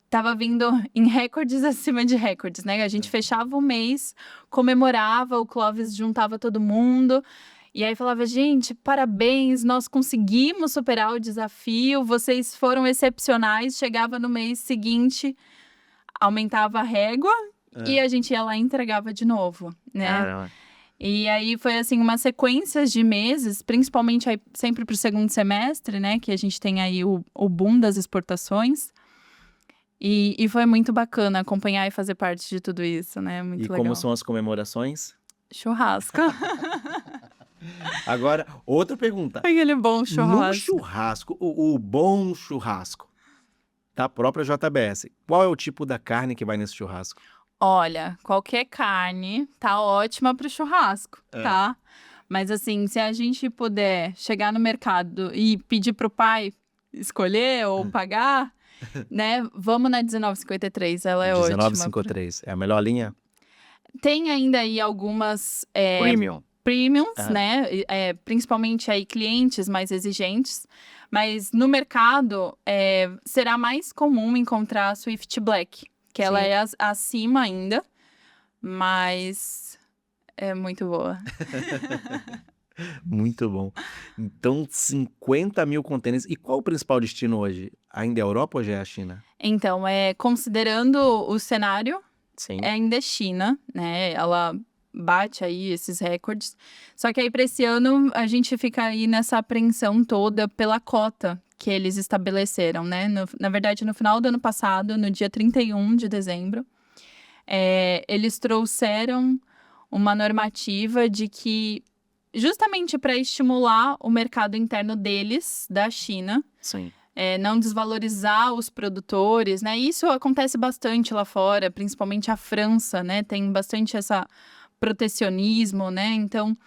tava vindo em recordes acima de recordes, né? A gente fechava o mês, comemorava, o Clóvis juntava todo mundo. E aí falava, gente, parabéns, nós conseguimos superar o desafio, vocês foram excepcionais. Chegava no mês seguinte, aumentava a régua e a gente ia lá e entregava de novo, né? Caramba. E aí foi assim uma sequência de meses, principalmente aí sempre para o segundo semestre, né? Que a gente tem aí o boom das exportações. E foi muito bacana acompanhar e fazer parte de tudo isso, né? Muito E legal. como são as comemorações? Churrasco. Agora, outra pergunta. Aquele bom churrasco. No churrasco, o bom churrasco da própria JBS, qual é o tipo da carne que vai nesse churrasco? Olha, qualquer carne tá ótima pro churrasco, tá? Mas assim, se a gente puder chegar no mercado e pedir pro pai escolher ou pagar, né? Vamos na 1953, ela é ótima. 1953. É a melhor linha? Tem ainda aí algumas Premium. premiums, né? Principalmente aí clientes mais exigentes. Mas no mercado será mais comum encontrar a Swift Black, que ela Sim. é acima ainda, mas é muito boa. Muito bom. Então, 50 mil containers. E qual o principal destino hoje? Ainda é a Europa ou já é a China? Então, considerando o cenário, Sim. ainda é China, né? Ela bate aí esses recordes. Só que aí, para esse ano, a gente fica aí nessa apreensão toda pela cota que eles estabeleceram, né? Na verdade, no final do ano passado, no dia 31 de dezembro, eles trouxeram uma normativa de que, justamente para estimular o mercado interno deles, da China, Sim. não desvalorizar os produtores, né? Isso acontece bastante lá fora, principalmente a França, né? Tem bastante essa protecionismo, né? Então,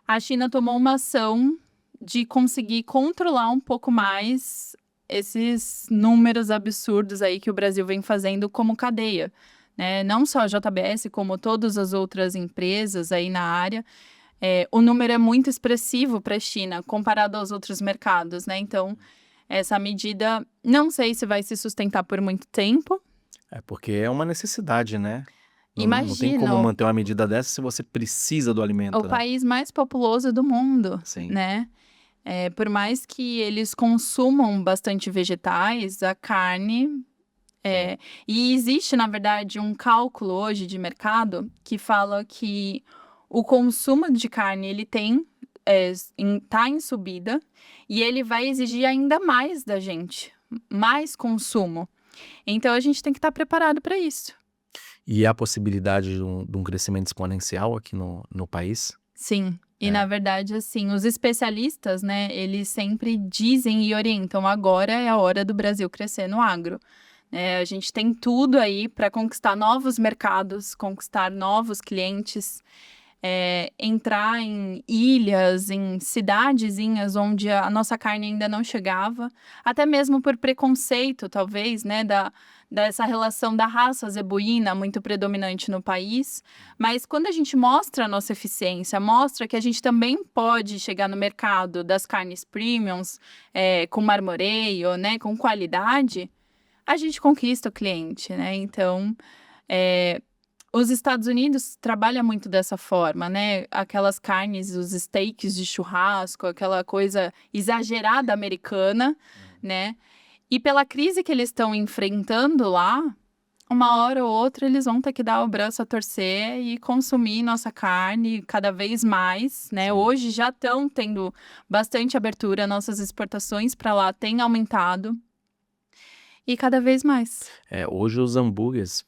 a China tomou uma ação de conseguir controlar um pouco mais esses números absurdos aí que o Brasil vem fazendo como cadeia, né? Não só a JBS, como todas as outras empresas aí na área. O número é muito expressivo para a China, comparado aos outros mercados, né? Então, essa medida, não sei se vai se sustentar por muito tempo. É porque é uma necessidade, né? Não tem Imagina, como manter uma medida dessa se você precisa do alimento, o né? país mais populoso do mundo, Sim. né? Por mais que eles consumam bastante vegetais, a carne. E existe, na verdade, um cálculo hoje de mercado que fala que o consumo de carne ele tá em subida e ele vai exigir ainda mais da gente, mais consumo. Então a gente tem que estar preparado para isso. E há possibilidade de um crescimento exponencial aqui no país? Sim. E na verdade, assim, os especialistas, né, eles sempre dizem e orientam, agora é a hora do Brasil crescer no agro. A gente tem tudo aí para conquistar novos mercados, conquistar novos clientes, entrar em ilhas, em cidadezinhas onde a nossa carne ainda não chegava, até mesmo por preconceito, talvez, né, dessa relação da raça zebuína muito predominante no país. Mas quando a gente mostra a nossa eficiência, mostra que a gente também pode chegar no mercado das carnes premiums, com marmoreio, né, com qualidade, a gente conquista o cliente, né? Então, os Estados Unidos trabalham muito dessa forma, né? Aquelas carnes, os steaks de churrasco, aquela coisa exagerada americana, né? E pela crise que eles estão enfrentando lá, uma hora ou outra eles vão ter que dar o braço a torcer e consumir nossa carne cada vez mais, né? Sim. Hoje já estão tendo bastante abertura, nossas exportações para lá têm aumentado. E cada vez mais. Hoje os hambúrgueres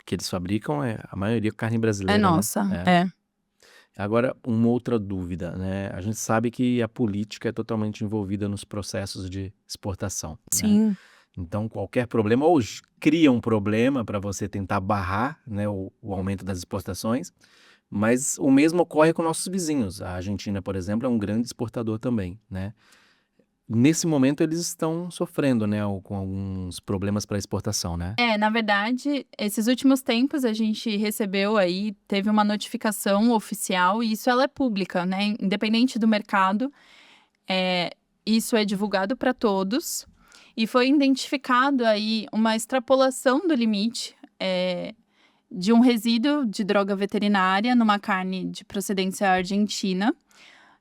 que eles fabricam a maioria carne brasileira, É né? nossa, é. Agora, uma outra dúvida, né? A gente sabe que a política é totalmente envolvida nos processos de exportação, né? Sim. Então, qualquer problema, ou cria um problema para você tentar barrar, né, o aumento das exportações, mas o mesmo ocorre com nossos vizinhos. A Argentina, por exemplo, é um grande exportador também, né? Nesse momento, eles estão sofrendo, né, com alguns problemas para exportação, né? Na verdade, esses últimos tempos a gente recebeu aí, teve uma notificação oficial e isso ela é pública, né? Independente do mercado, isso é divulgado para todos e foi identificado aí uma extrapolação do limite de um resíduo de droga veterinária numa carne de procedência argentina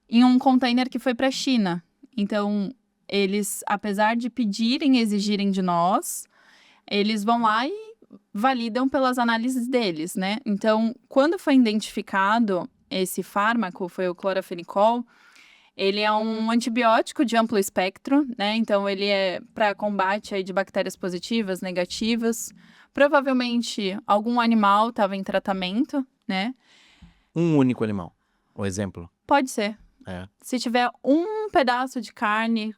em um container que foi para a China. Então, eles, apesar de pedirem e exigirem de nós, eles vão lá e validam pelas análises deles, né? Então, quando foi identificado esse fármaco, foi o clorafenicol, ele é um antibiótico de amplo espectro, né? Então, ele é para combate aí de bactérias positivas, negativas. Provavelmente, algum animal estava em tratamento, né? Um único animal, o exemplo. Pode ser. Se tiver um pedaço de carne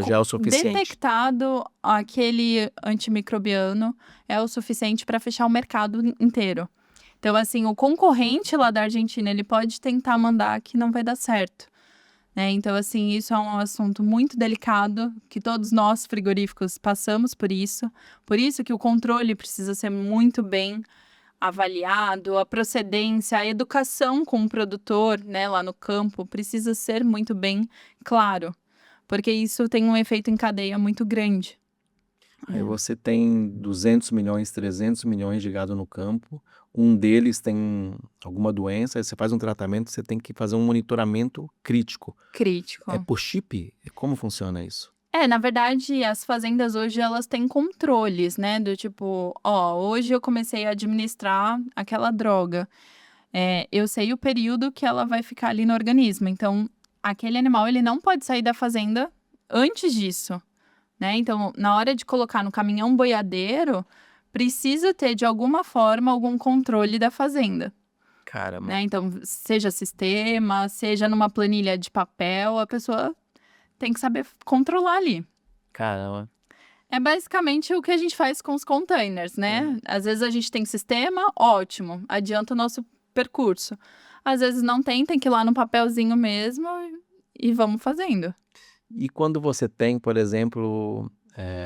já é o suficiente. detectado aquele antimicrobiano, é o suficiente para fechar o mercado inteiro. Então, assim, o concorrente lá da Argentina, ele pode tentar mandar que não vai dar certo, né? Então, assim, isso é um assunto muito delicado, que todos nós frigoríficos passamos por isso que o controle precisa ser muito bem avaliado, a procedência, a educação com o produtor, né, lá no campo, precisa ser muito bem claro, porque isso tem um efeito em cadeia muito grande. Aí você tem 200 milhões, 300 milhões de gado no campo, um deles tem alguma doença, aí você faz um tratamento, você tem que fazer um monitoramento crítico. Crítico. É por chip? Como funciona isso? Na verdade, as fazendas hoje, elas têm controles, né? Do tipo, hoje eu comecei a administrar aquela droga. Eu sei o período que ela vai ficar ali no organismo. Então, aquele animal, ele não pode sair da fazenda antes disso, né? Então, na hora de colocar no caminhão boiadeiro, precisa ter, de alguma forma, algum controle da fazenda. Caramba. Né? Então, seja sistema, seja numa planilha de papel, a pessoa tem que saber controlar ali. Caramba. É basicamente o que a gente faz com os containers, né? Às vezes a gente tem sistema, ótimo, adianta o nosso percurso. Às vezes não tem que ir lá no papelzinho mesmo e vamos fazendo. E quando você tem, por exemplo,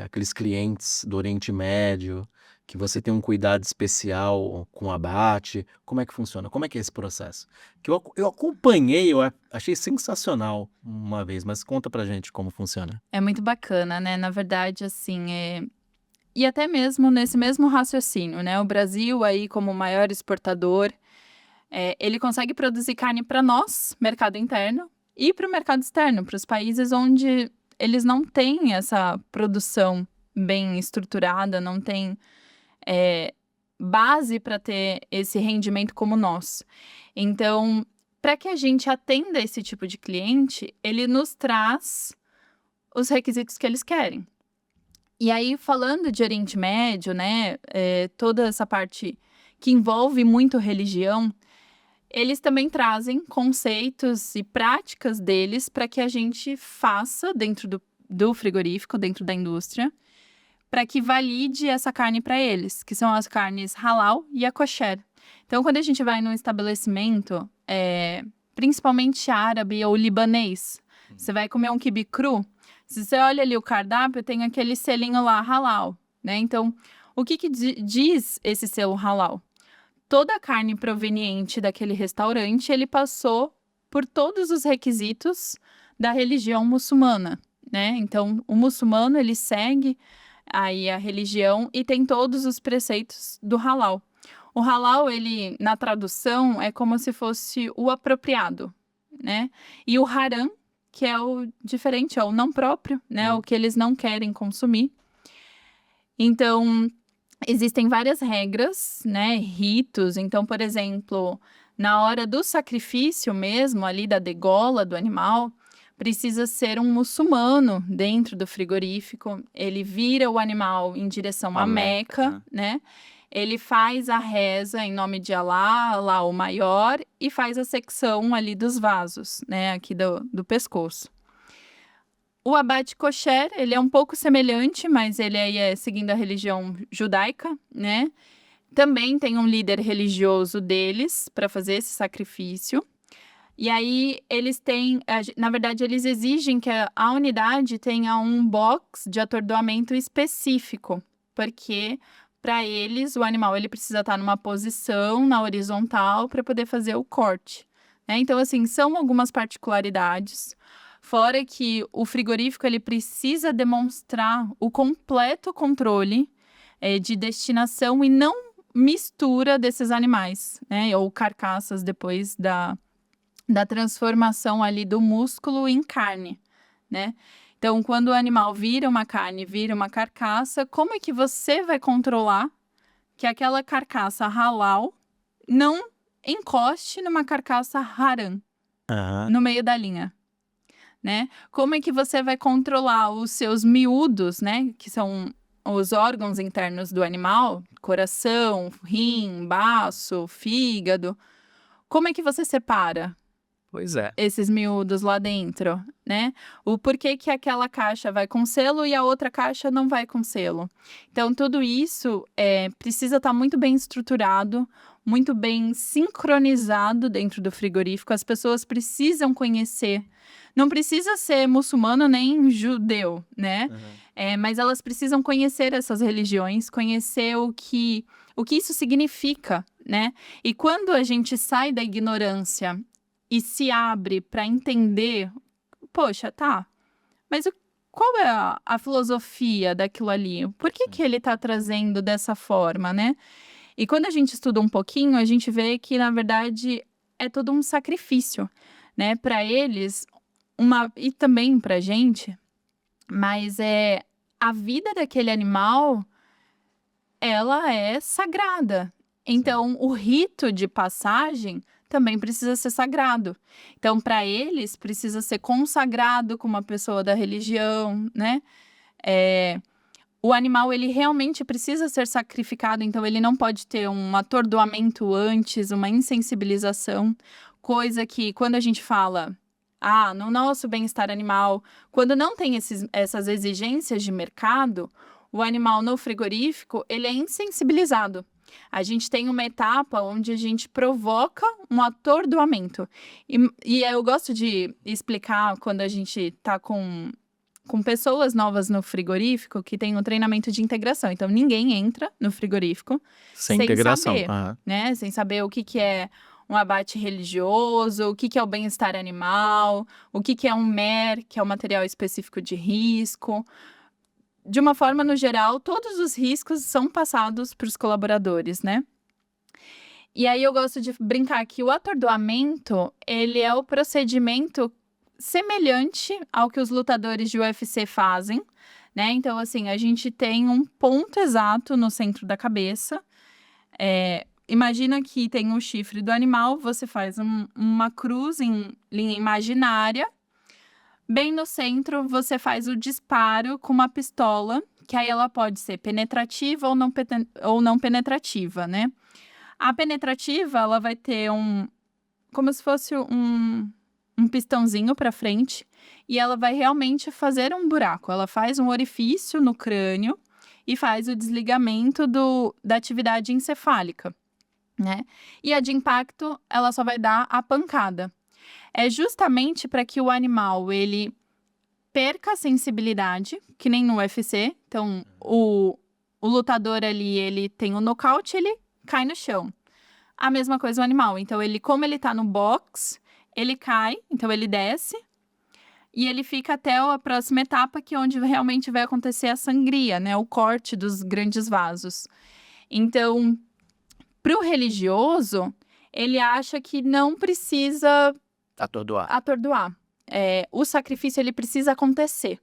aqueles clientes do Oriente Médio, que você tem um cuidado especial com o abate, como é que funciona? Como é que é esse processo? Que eu acompanhei, eu achei sensacional uma vez, mas conta pra gente como funciona. É muito bacana, né? Na verdade, assim, e até mesmo nesse mesmo raciocínio, né? O Brasil aí como o maior exportador, ele consegue produzir carne para nós, mercado interno, e para o mercado externo, para os países onde eles não têm essa produção bem estruturada, não tem base para ter esse rendimento como nós. Então, para que a gente atenda esse tipo de cliente, ele nos traz os requisitos que eles querem. E aí, falando de Oriente Médio, né, toda essa parte que envolve muito religião, eles também trazem conceitos e práticas deles para que a gente faça dentro do frigorífico, dentro da indústria, para que valide essa carne para eles, que são as carnes halal e a kosher. Então, quando a gente vai num estabelecimento, principalmente árabe ou libanês, você vai comer um quibe cru, se você olha ali o cardápio, tem aquele selinho lá, halal, né? Então, o que diz esse selo halal? Toda a carne proveniente daquele restaurante, ele passou por todos os requisitos da religião muçulmana, né? Então, o muçulmano, ele segue aí a religião e tem todos os preceitos do halal. O halal, ele, na tradução, é como se fosse o apropriado, né? E o haram, que é o diferente, é o não próprio, né? O que eles não querem consumir. Então, existem várias regras, né? Ritos. Então, por exemplo, na hora do sacrifício mesmo, ali da degola do animal, precisa ser um muçulmano dentro do frigorífico. Ele vira o animal em direção à Meca, né? Ele faz a reza em nome de Alá, Alá o maior, e faz a secção ali dos vasos, né? Aqui do pescoço. O abate kosher, ele é um pouco semelhante, mas ele aí é seguindo a religião judaica, né? Também tem um líder religioso deles para fazer esse sacrifício. E aí, eles têm... Na verdade, eles exigem que a unidade tenha um box de atordoamento específico, porque, para eles, o animal ele precisa estar numa posição na horizontal para poder fazer o corte, né? Então, assim, são algumas particularidades. Fora que o frigorífico ele precisa demonstrar o completo controle de destinação e não mistura desses animais, né? Ou carcaças depois da transformação ali do músculo em carne, né? Então, quando o animal vira uma carne, vira uma carcaça, como é que você vai controlar que aquela carcaça halal não encoste numa carcaça haram no meio da linha, né? Como é que você vai controlar os seus miúdos, né? Que são os órgãos internos do animal, coração, rim, baço, fígado. Como é que você separa? Pois é. Esses miúdos lá dentro, né? O porquê que aquela caixa vai com selo e a outra caixa não vai com selo. Então, tudo isso precisa estar muito bem estruturado, muito bem sincronizado dentro do frigorífico. As pessoas precisam conhecer. Não precisa ser muçulmano nem judeu, né? Mas elas precisam conhecer essas religiões, conhecer o que isso significa, né? E quando a gente sai da ignorância e se abre para entender, poxa, tá, mas qual é a filosofia daquilo ali? Por que ele está trazendo dessa forma, né? E quando a gente estuda um pouquinho, a gente vê que, na verdade, é todo um sacrifício, né? Para eles, e também para a gente, mas a vida daquele animal, ela é sagrada. Então, o rito de passagem também precisa ser sagrado. Então, para eles, precisa ser consagrado com uma pessoa da religião, né? O animal, ele realmente precisa ser sacrificado, então ele não pode ter um atordoamento antes, uma insensibilização, coisa que, quando a gente fala, no nosso bem-estar animal, quando não tem essas exigências de mercado, o animal no frigorífico, ele é insensibilizado. A gente tem uma etapa onde a gente provoca um atordoamento. E eu gosto de explicar quando a gente está com pessoas novas no frigorífico que tem um treinamento de integração. Então, ninguém entra no frigorífico Sem integração. saber, né? Sem saber o que é um abate religioso, o que é o bem-estar animal, o que é um MER, que é o material específico de risco. De uma forma, no geral, todos os riscos são passados para os colaboradores, né? E aí eu gosto de brincar que o atordoamento, ele é o procedimento semelhante ao que os lutadores de UFC fazem, né? Então, assim, a gente tem um ponto exato no centro da cabeça. Imagina que tem um chifre do animal, você faz uma cruz em linha imaginária. Bem no centro, você faz o disparo com uma pistola, que aí ela pode ser penetrativa ou não penetrativa, né? A penetrativa, ela vai ter como se fosse um pistãozinho para frente, e ela vai realmente fazer um buraco. Ela faz um orifício no crânio e faz o desligamento da atividade encefálica, né? E a de impacto, ela só vai dar a pancada. É justamente para que o animal, ele perca a sensibilidade, que nem no UFC. Então, o lutador ali, ele tem o nocaute, ele cai no chão. A mesma coisa o animal. Então, como ele tá no box, ele cai, então ele desce. E ele fica até a próxima etapa, que é onde realmente vai acontecer a sangria, né? O corte dos grandes vasos. Então, pro religioso, ele acha que não precisa atordoar. O sacrifício, ele precisa acontecer.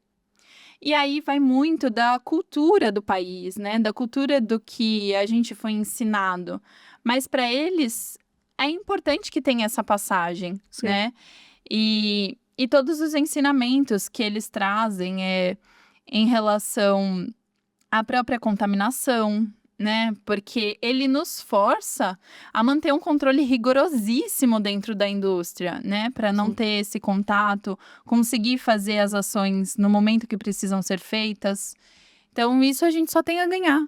E aí vai muito da cultura do país, né? Da cultura do que a gente foi ensinado. Mas para eles, é importante que tenha essa passagem, Sim. né? E todos os ensinamentos que eles trazem em relação à própria contaminação, né? Porque ele nos força a manter um controle rigorosíssimo dentro da indústria, né? Para não Sim. ter esse contato, conseguir fazer as ações no momento que precisam ser feitas. Então, isso a gente só tem a ganhar.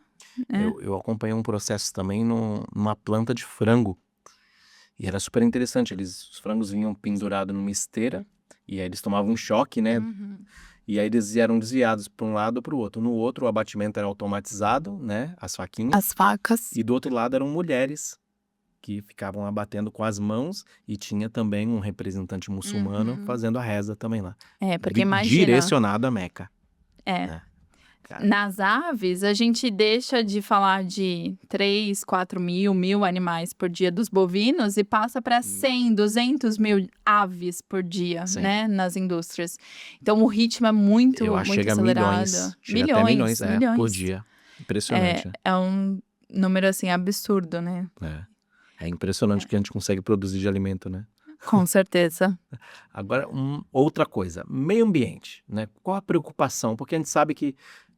Eu acompanhei um processo também numa planta de frango. E era super interessante. Os frangos vinham pendurados numa esteira. E aí eles tomavam um choque, né? Uhum. E aí eles eram desviados para um lado ou para o outro. No outro, o abatimento era automatizado, né? As faquinhas. As facas. E do outro lado eram mulheres que ficavam abatendo com as mãos. E tinha também um representante muçulmano fazendo a reza também lá. Porque imagina... Direcionado a Meca. Cara. Nas aves, a gente deixa de falar de 3, 4 mil animais por dia dos bovinos e passa para 100, 200 mil aves por dia, Sim. né? Nas indústrias. Então, o ritmo é muito, Eu acho que muito chega a acelerado. milhões. Chega até milhões. Por dia. Impressionante. É um número, assim, absurdo, né? É impressionante o que a gente consegue produzir de alimento, né? Com certeza. Agora, outra coisa. Meio ambiente, né? Qual a preocupação? Porque a gente sabe que...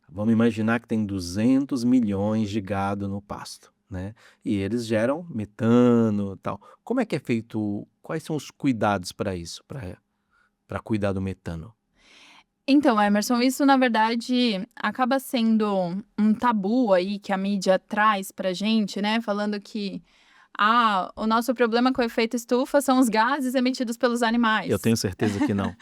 Vamos imaginar que tem 200 milhões de gado no pasto, né? E eles geram metano e tal. Como é que é feito? Quais são os cuidados para isso? Para cuidar do metano? Então, Emerson, isso na verdade acaba sendo um tabu aí que a mídia traz pra gente, né? Falando que o nosso problema com o efeito estufa são os gases emitidos pelos animais. Eu tenho certeza que não.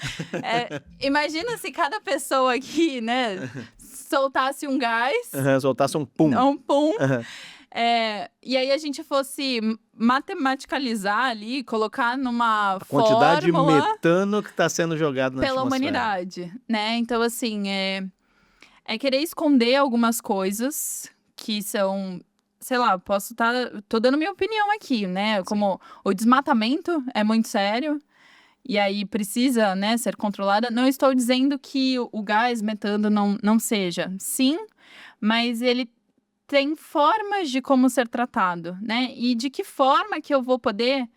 Imagina se cada pessoa aqui, né, soltasse um gás. Soltasse um pum. Um pum. E aí a gente fosse matematicalizar ali, colocar numa quantidade fórmula de metano que está sendo jogado na pela atmosfera. humanidade, né? Então, assim, é querer esconder algumas coisas que são... Sei lá, tô dando minha opinião aqui, né? Como o desmatamento é muito sério e aí precisa, né, ser controlada. Não estou dizendo que o gás metano não seja. Sim, mas ele tem formas de como ser tratado, né? E de que forma que eu vou poder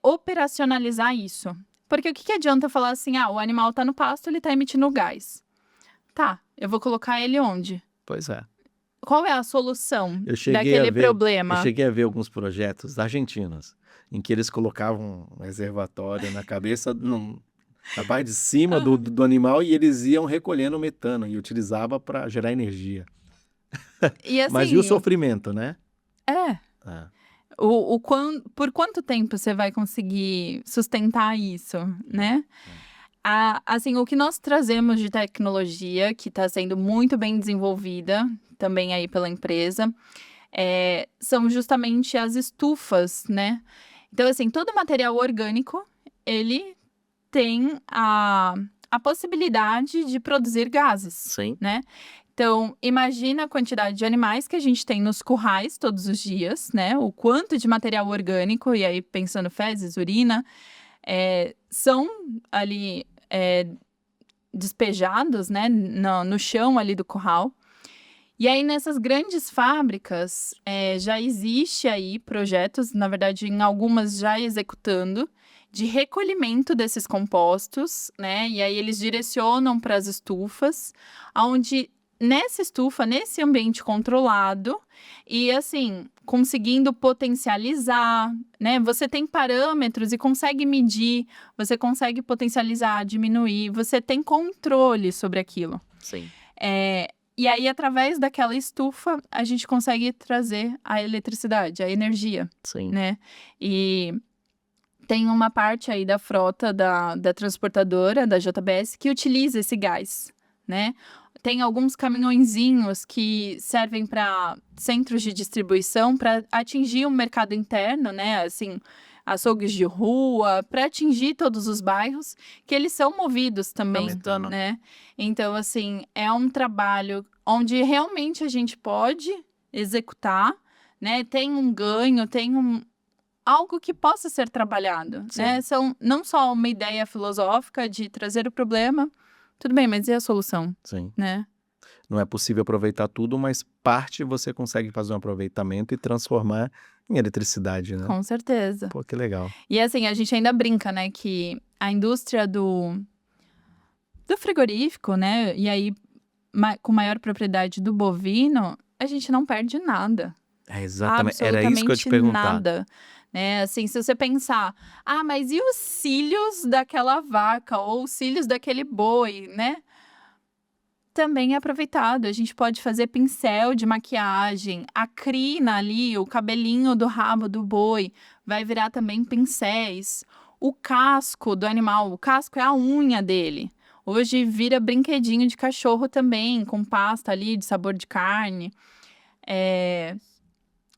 operacionalizar isso. Porque o que adianta falar assim, o animal tá no pasto, ele tá emitindo gás. Tá, eu vou colocar ele onde? Pois é. Qual é a solução daquele problema? Eu cheguei a ver alguns projetos argentinos em que eles colocavam um reservatório na cabeça, na parte de cima do animal, e eles iam recolhendo o metano e utilizava para gerar energia. E assim, mas e o sofrimento, né? Por quanto tempo você vai conseguir sustentar isso, né? Assim, o que nós trazemos de tecnologia, que está sendo muito bem desenvolvida também aí pela empresa, são justamente as estufas, né? Então, assim, todo material orgânico, ele tem a possibilidade de produzir gases. Sim. Né? Então, imagina a quantidade de animais que a gente tem nos currais todos os dias, né? O quanto de material orgânico, e aí pensando fezes, urina, são ali despejados, né, no chão ali do curral. E aí, nessas grandes fábricas, já existe aí projetos, na verdade, em algumas já executando, de recolhimento desses compostos, né? E aí eles direcionam para as estufas, onde nessa estufa, nesse ambiente controlado, e assim, conseguindo potencializar, né? Você tem parâmetros e consegue medir, você consegue potencializar, diminuir, você tem controle sobre aquilo. Sim. E aí, através daquela estufa, a gente consegue trazer a eletricidade, a energia, Sim. né? E tem uma parte aí da frota da transportadora, da JBS, que utiliza esse gás, né? Tem alguns caminhõezinhos que servem para centros de distribuição para atingir o mercado interno, né? Assim, açougues de rua, para atingir todos os bairros, que eles são movidos também, Metano. né? Então, assim, é um trabalho onde realmente a gente pode executar, né? Tem um ganho, tem algo que possa ser trabalhado, né? São não só uma ideia filosófica de trazer o problema, tudo bem, mas e a solução, Sim. né? Não é possível aproveitar tudo, mas parte você consegue fazer um aproveitamento e transformar em eletricidade, né? Com certeza. Pô, que legal. E assim, a gente ainda brinca, né, que a indústria do frigorífico, né, e aí com maior propriedade do bovino, a gente não perde nada. Exatamente. Era isso que eu ia te Absolutamente perguntar. nada. Né? Assim, se você pensar, mas e os cílios daquela vaca ou os cílios daquele boi, né? Também é aproveitado. A gente pode fazer pincel de maquiagem, a crina ali, o cabelinho do rabo do boi, vai virar também pincéis. O casco do animal, o casco é a unha dele. Hoje vira brinquedinho de cachorro também, com pasta ali de sabor de carne.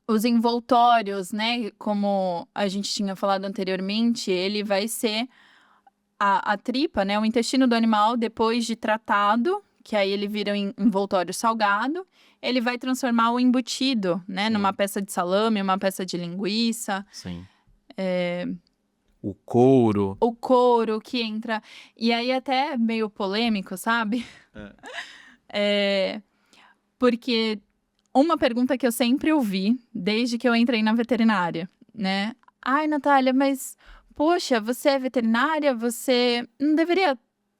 Os envoltórios, né, como a gente tinha falado anteriormente, ele vai ser a tripa, né, o intestino do animal depois de tratado, que aí ele vira um envoltório salgado, ele vai transformar o embutido, né, numa peça de salame, uma peça de linguiça. Sim. O couro. O couro que entra, e aí até meio polêmico, sabe? Porque uma pergunta que eu sempre ouvi, desde que eu entrei na veterinária, né? Ai, Natália, mas, poxa, você é veterinária, você não deveria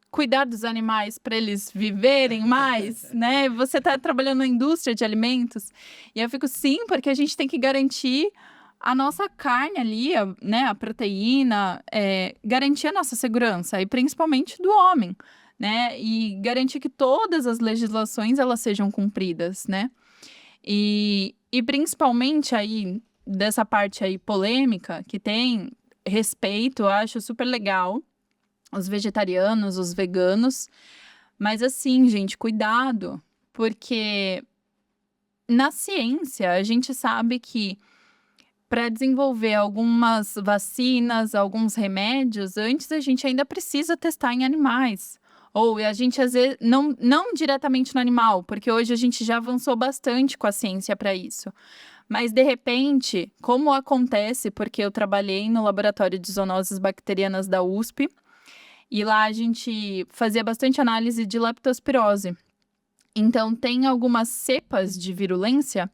cuidar dos animais para eles viverem mais, né? Você está trabalhando na indústria de alimentos. E eu fico, sim, porque a gente tem que garantir a nossa carne ali, né? A proteína, garantir a nossa segurança, e principalmente do homem, né? E garantir que todas as legislações, elas sejam cumpridas, né? E principalmente aí, dessa parte aí polêmica que tem, respeito, eu acho super legal, os vegetarianos, os veganos, mas assim, gente, cuidado, porque na ciência a gente sabe que para desenvolver algumas vacinas, alguns remédios, antes a gente ainda precisa testar em animais. Ou a gente, às vezes, não diretamente no animal, porque hoje a gente já avançou bastante com a ciência para isso. Mas, de repente, como acontece, porque eu trabalhei no laboratório de zoonoses bacterianas da USP, e lá a gente fazia bastante análise de leptospirose. Então, tem algumas cepas de virulência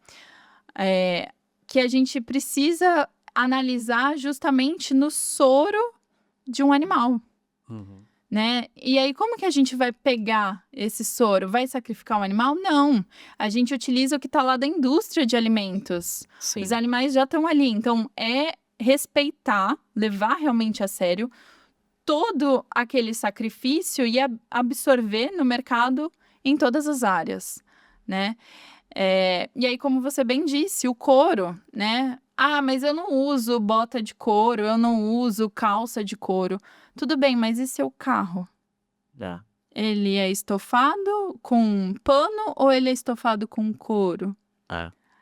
que a gente precisa analisar justamente no soro de um animal. Né? E aí, como que a gente vai pegar esse soro? Vai sacrificar um animal? Não. A gente utiliza o que está lá da indústria de alimentos. Sim. Os animais já estão ali. Então, é respeitar, levar realmente a sério todo aquele sacrifício e absorver no mercado em todas as áreas, né? E aí, como você bem disse, o couro, né? Mas eu não uso bota de couro, eu não uso calça de couro. Tudo bem, mas e seu carro? Ele é estofado com pano ou ele é estofado com couro?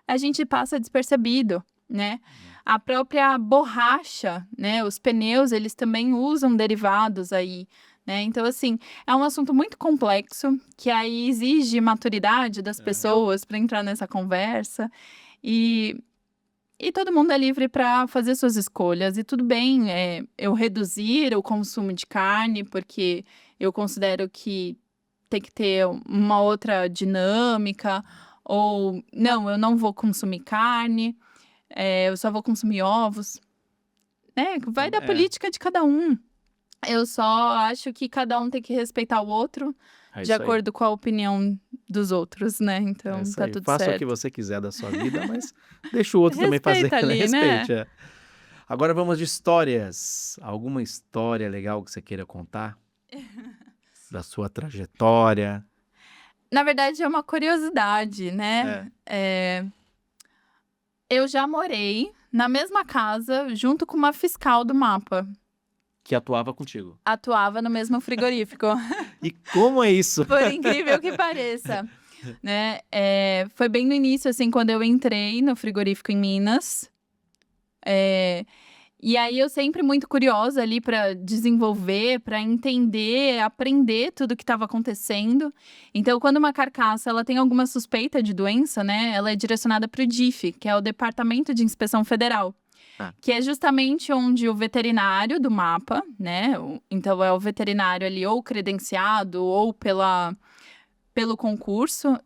A gente passa despercebido, né? A própria borracha, né? Os pneus, eles também usam derivados aí, né? Então, assim, é um assunto muito complexo, que aí exige maturidade das pessoas para entrar nessa conversa. E E todo mundo é livre para fazer suas escolhas. E tudo bem, eu reduzir o consumo de carne, porque eu considero que tem que ter uma outra dinâmica. Ou, não, eu não vou consumir carne, eu só vou consumir ovos. Né? Vai da política de cada um. Eu só acho que cada um tem que respeitar o outro de acordo com a opinião dos outros, né? Então, tá tudo Faça certo. o que você quiser da sua vida, mas deixa o outro também fazer. Respeita ali, Respeite, né? Agora vamos de histórias. Alguma história legal que você queira contar? Da sua trajetória? Na verdade, é uma curiosidade, né? Eu já morei na mesma casa junto com uma fiscal do mapa. Que atuava contigo. Atuava no mesmo frigorífico. E como é isso? Por incrível que pareça. Né? Foi bem no início, assim, quando eu entrei no frigorífico em Minas. E aí eu sempre muito curiosa ali para desenvolver, para entender, aprender tudo o que estava acontecendo. Então, quando uma carcaça ela tem alguma suspeita de doença, né, ela é direcionada para o DIF, que é o Departamento de Inspeção Federal. Que é justamente onde o veterinário do mapa, né? Então, é o veterinário ali ou credenciado ou pelo concurso.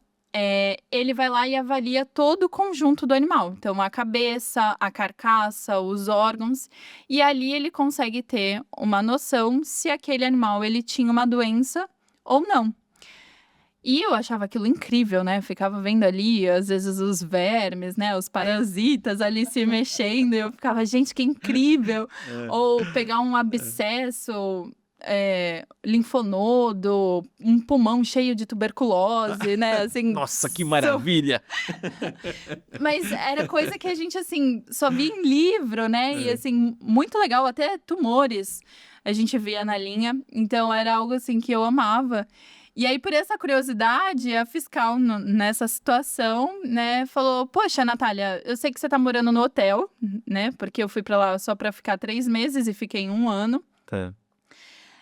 Ele vai lá e avalia todo o conjunto do animal. Então, a cabeça, a carcaça, os órgãos. E ali ele consegue ter uma noção se aquele animal ele tinha uma doença ou não. E eu achava aquilo incrível, né? Ficava vendo ali, às vezes, os vermes, né? Os parasitas ali se mexendo. E eu ficava, gente, que incrível! Ou pegar um abscesso... linfonodo, um pulmão cheio de tuberculose, né? Assim, Nossa, que maravilha! Mas era coisa que a gente, assim, só via em livro, né? E, assim, muito legal. Até tumores a gente via na linha. Então, era algo, assim, que eu amava. E aí, por essa curiosidade, a fiscal, nessa situação, né, falou: Poxa, Natália, eu sei que você tá morando no hotel, né? Porque eu fui pra lá só pra ficar 3 meses e fiquei 1 ano. Tá.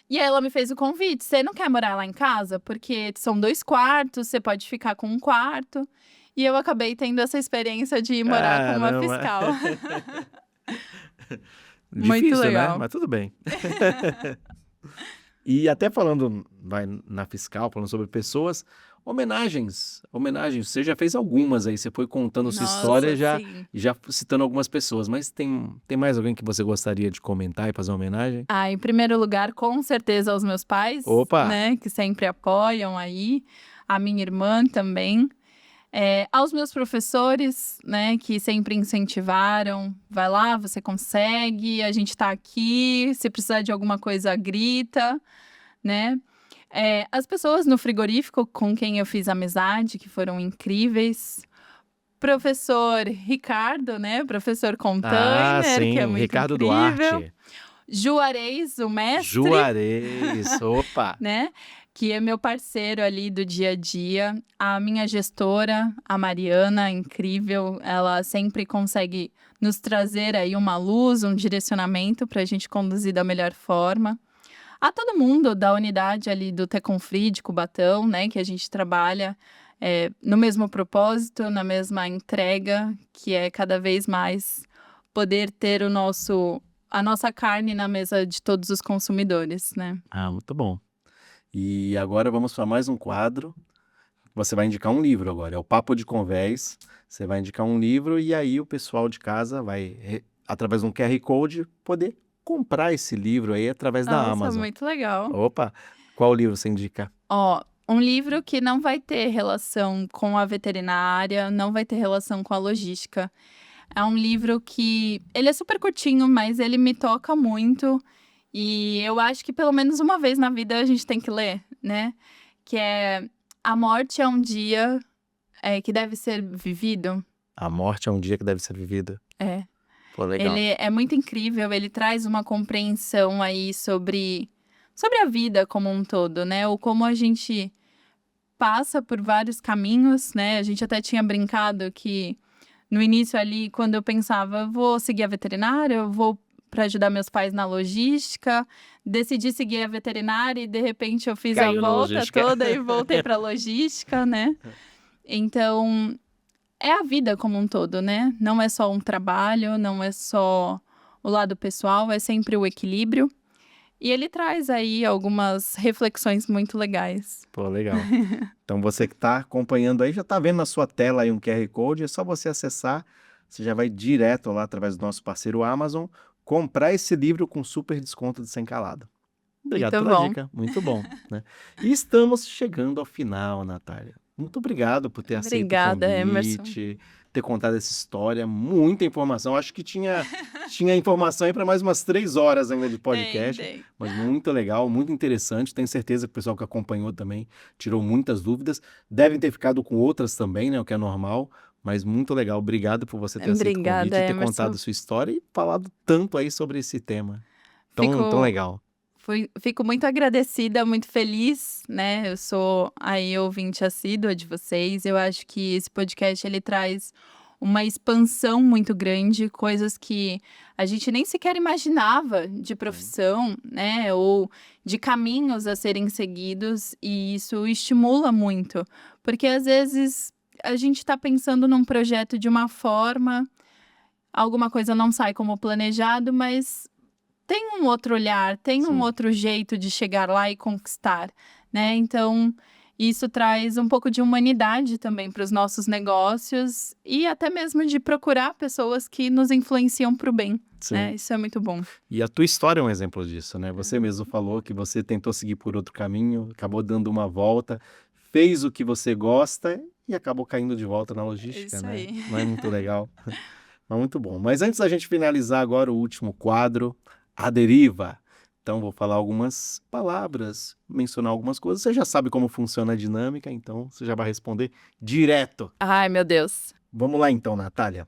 E aí ela me fez o convite, você não quer morar lá em casa? Porque são 2 quartos, você pode ficar com 1 quarto. E eu acabei tendo essa experiência de morar com uma fiscal. Difícil, Muito legal. né? Mas tudo bem. E até falando na fiscal, falando sobre pessoas, homenagens. Você já fez algumas aí, você foi contando sua história já citando algumas pessoas, mas tem mais alguém que você gostaria de comentar e fazer uma homenagem? Em primeiro lugar, com certeza, aos meus pais, né, que sempre apoiam aí, a minha irmã também. Aos meus professores, né, que sempre incentivaram, vai lá, você consegue, a gente tá aqui, se precisar de alguma coisa, grita, né? As pessoas no frigorífico com quem eu fiz amizade, que foram incríveis. Professor Ricardo, né? Professor Container, sim, que é muito Ricardo incrível. Duarte. Juarez, o mestre. Juarez, opa! Né? Que é meu parceiro ali do dia a dia. A minha gestora, a Mariana, incrível. Ela sempre consegue nos trazer aí uma luz, um direcionamento para a gente conduzir da melhor forma. A todo mundo da unidade ali do Teconfri, de Cubatão, né? Que a gente trabalha no mesmo propósito, na mesma entrega, que é cada vez mais poder ter a nossa carne na mesa de todos os consumidores, né? Muito bom. E agora vamos para mais um quadro. Você vai indicar um livro agora, é o Papo de Convés. Você vai indicar um livro e aí o pessoal de casa vai, através de um QR Code, poder comprar esse livro aí através da Amazon. Muito legal. Opa, qual livro você indica? Um livro que não vai ter relação com a veterinária, não vai ter relação com a logística. É um livro que... Ele é super curtinho, mas ele me toca muito. E eu acho que pelo menos uma vez na vida a gente tem que ler, né? Que é A Morte é um Dia que deve ser vivido. A Morte é um Dia que deve ser vivido. Pô, legal. Ele é muito incrível, ele traz uma compreensão aí sobre a vida como um todo, né? Ou como a gente passa por vários caminhos, né? A gente até tinha brincado que no início ali, quando eu pensava, vou seguir a veterinária, eu vou para ajudar meus pais na logística, decidi seguir a veterinária e de repente eu fiz Caiu a na volta logística. toda e voltei para a logística, né? Então, é a vida como um todo, né? Não é só um trabalho, não é só o lado pessoal, é sempre o equilíbrio. E ele traz aí algumas reflexões muito legais. Pô, legal. Então você que está acompanhando aí, já está vendo na sua tela aí um QR Code, é só você acessar, você já vai direto lá através do nosso parceiro Amazon, comprar esse livro com super desconto de Sem Calado. Obrigado Muito pela bom. dica, muito bom, né? E estamos chegando ao final, Natália. Muito obrigado por ter aceito o Obrigada, Emerson. convite, ter contado essa história, muita informação. Acho que tinha informação aí para mais umas 3 horas ainda de podcast, Tem. mas muito legal, muito interessante. Tenho certeza que o pessoal que acompanhou também tirou muitas dúvidas. Devem ter ficado com outras também, né? O que é normal, mas muito legal. Obrigado por você ter aceito o Obrigada, convite, ter Emerson. contado sua história e falado tanto aí sobre esse tema. Tão legal. Fico muito agradecida, muito feliz, né? Eu sou aí ouvinte assídua de vocês. Eu acho que esse podcast, ele traz uma expansão muito grande, coisas que a gente nem sequer imaginava de profissão, né? Ou de caminhos a serem seguidos, e isso estimula muito. Porque às vezes a gente está pensando num projeto de uma forma, alguma coisa não sai como planejado, mas tem um outro olhar, tem um Sim. outro jeito de chegar lá e conquistar, né? Então, isso traz um pouco de humanidade também para os nossos negócios e até mesmo de procurar pessoas que nos influenciam para o bem, Sim. né? Isso é muito bom. E a tua história é um exemplo disso, né? Você mesmo falou que você tentou seguir por outro caminho, acabou dando uma volta, fez o que você gosta e acabou caindo de volta na logística, Isso né? aí. Não é muito legal? Mas muito bom. Mas antes da gente finalizar agora o último quadro, A Deriva. Então vou falar algumas palavras, mencionar algumas coisas. Você já sabe como funciona a dinâmica, então você já vai responder direto. Ai, meu Deus. Vamos lá então, Natália.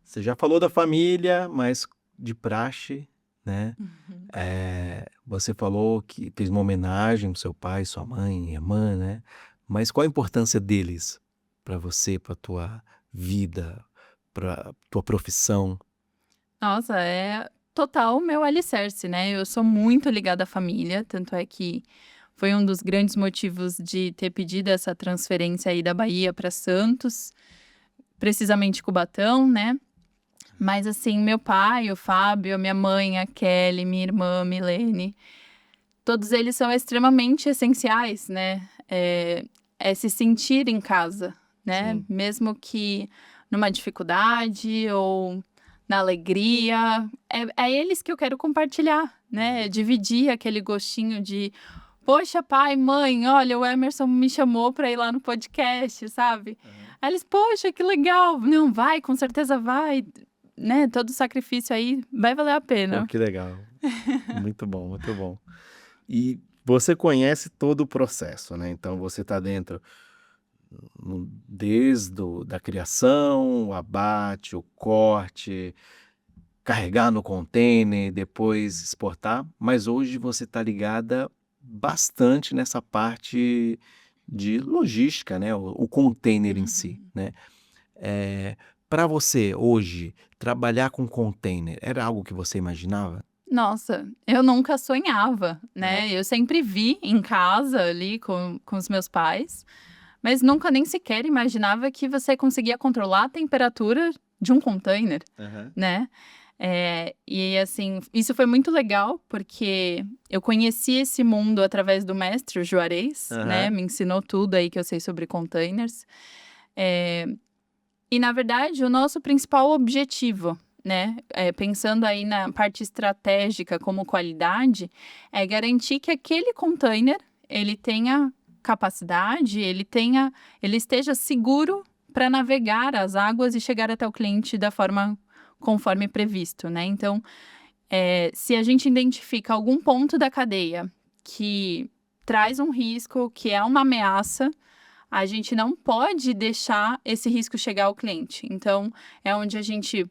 Você já falou da família, mas de praxe, né? Você falou que fez uma homenagem pro seu pai, sua mãe, irmã, né? Mas qual a importância deles para você, para tua vida, para tua profissão? Nossa, é total o meu alicerce, né? Eu sou muito ligada à família, tanto é que foi um dos grandes motivos de ter pedido essa transferência aí da Bahia para Santos, precisamente Cubatão, né? Mas assim, meu pai, o Fábio, a minha mãe, a Kelly, minha irmã, a Milene, todos eles são extremamente essenciais, né? É se sentir em casa, né? Sim. Mesmo que numa dificuldade ou na alegria, é eles que eu quero compartilhar, né? Dividir aquele gostinho de, poxa, pai, mãe, olha, o Emerson me chamou para ir lá no podcast, sabe? Aí eles, poxa, que legal, não, vai, com certeza vai, né? Todo sacrifício aí vai valer a pena. Pô, que legal. Muito bom, muito bom. E você conhece todo o processo, né? Então você está dentro desde da criação, o abate, o corte, carregar no container, depois exportar, mas hoje você está ligada bastante nessa parte de logística, né? O container em si, né? Para você hoje, trabalhar com container era algo que você imaginava? Nossa, eu nunca sonhava, né? Eu sempre vi em casa ali com os meus pais, mas nunca nem sequer imaginava que você conseguia controlar a temperatura de um container, né? E assim, isso foi muito legal, porque eu conheci esse mundo através do mestre, o Juarez, né? Me ensinou tudo aí que eu sei sobre containers. E, na verdade, o nosso principal objetivo, né? Pensando aí na parte estratégica como qualidade, é garantir que aquele container, ele tenha capacidade, ele esteja seguro para navegar as águas e chegar até o cliente da forma conforme previsto, né? Então, se a gente identifica algum ponto da cadeia que traz um risco, que é uma ameaça, a gente não pode deixar esse risco chegar ao cliente. Então, é onde a gente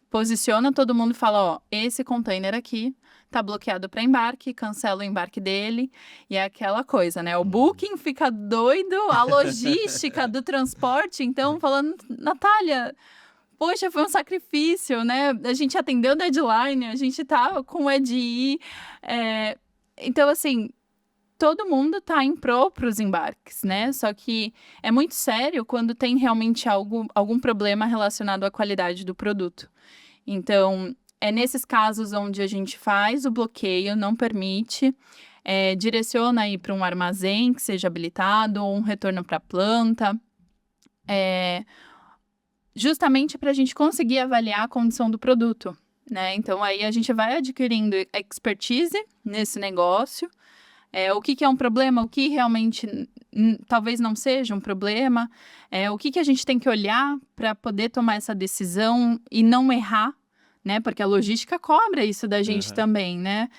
posiciona todo mundo e fala, ó, esse container aqui tá bloqueado para embarque, cancela o embarque dele, e é aquela coisa, né? O booking fica doido, a logística do transporte, então, falando, Natália, poxa, foi um sacrifício, né? A gente atendeu o deadline, a gente tá com o EDI, então, assim, todo mundo está em prol para os embarques, né? Só que é muito sério quando tem realmente algum problema relacionado à qualidade do produto. Então, é nesses casos onde a gente faz o bloqueio, não permite, direciona aí para um armazém que seja habilitado ou um retorno para a planta, justamente para a gente conseguir avaliar a condição do produto, né? Então, aí a gente vai adquirindo expertise nesse negócio, o que é um problema, o que realmente talvez não seja um problema, o que a gente tem que olhar para poder tomar essa decisão e não errar, né? Porque a logística cobra isso da gente também, né?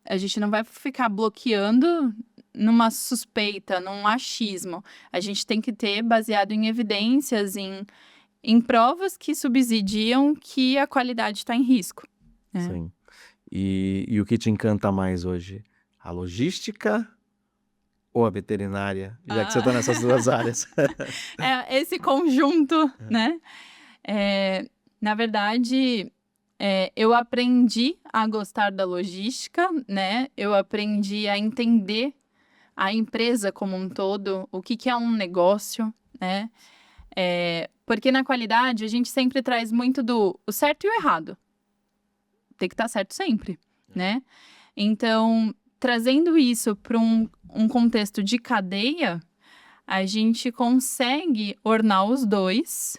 A gente não vai ficar bloqueando numa suspeita, num achismo. A gente tem que ter baseado em evidências, em provas que subsidiam que a qualidade está em risco. Sim. E o que te encanta mais hoje? A logística ou a veterinária? Já que você está nessas duas áreas. Esse conjunto, né? Na verdade, eu aprendi a gostar da logística, né? Eu aprendi a entender a empresa como um todo, o que é um negócio, né? Porque na qualidade a gente sempre traz muito o certo e o errado. Tem que estar certo sempre, né? Então, trazendo isso para um contexto de cadeia, a gente consegue ornar os dois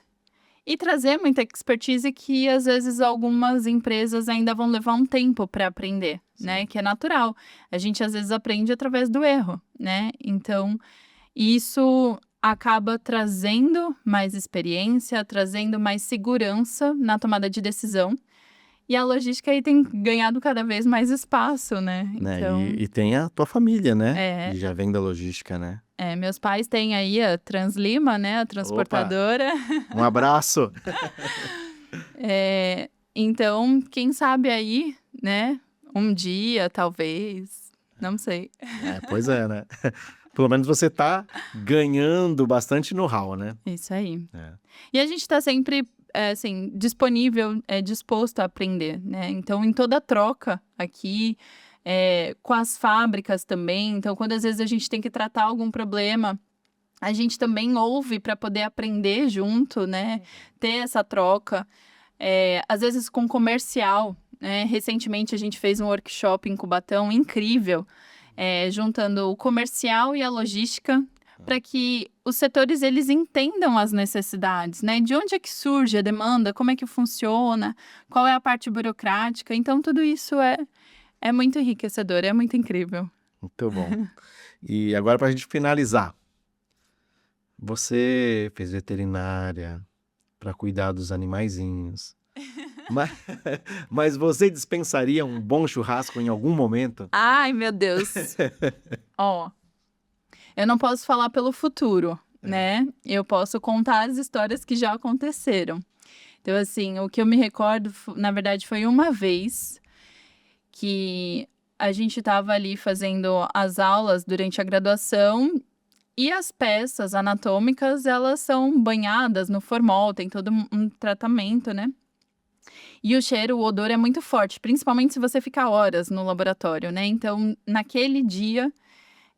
e trazer muita expertise que, às vezes, algumas empresas ainda vão levar um tempo para aprender, né? Que é natural. A gente, às vezes, aprende através do erro, né? Então, isso acaba trazendo mais experiência, trazendo mais segurança na tomada de decisão. E a logística aí tem ganhado cada vez mais espaço, né? Então, E tem a tua família, né? Que já vem da logística, né? Meus pais têm aí a Translima, né? A transportadora. Um abraço! Então, quem sabe aí, né? Um dia, talvez. Não sei. Pois é, né? Pelo menos você tá ganhando bastante know-how, né? Isso aí. E a gente tá sempre, assim, disponível, disposto a aprender, né? Então, em toda troca aqui, com as fábricas também. Então, quando às vezes a gente tem que tratar algum problema, a gente também ouve para poder aprender junto, né? Ter essa troca. Às vezes com comercial, né? Recentemente a gente fez um workshop em Cubatão incrível, juntando o comercial e a logística, para que os setores eles entendam as necessidades, né? De onde é que surge a demanda, como é que funciona, qual é a parte burocrática. Então, tudo isso é muito enriquecedor, é muito incrível. Muito bom. E agora, para a gente finalizar, você fez veterinária para cuidar dos animaizinhos. Mas você dispensaria um bom churrasco em algum momento? Ai, meu Deus. Eu não posso falar pelo futuro, né? Eu posso contar as histórias que já aconteceram. Então, assim, o que eu me recordo, na verdade, foi uma vez que a gente estava ali fazendo as aulas durante a graduação e as peças anatômicas, elas são banhadas no formol, tem todo um tratamento, né? E o cheiro, o odor é muito forte, principalmente se você ficar horas no laboratório, né? Então, naquele dia,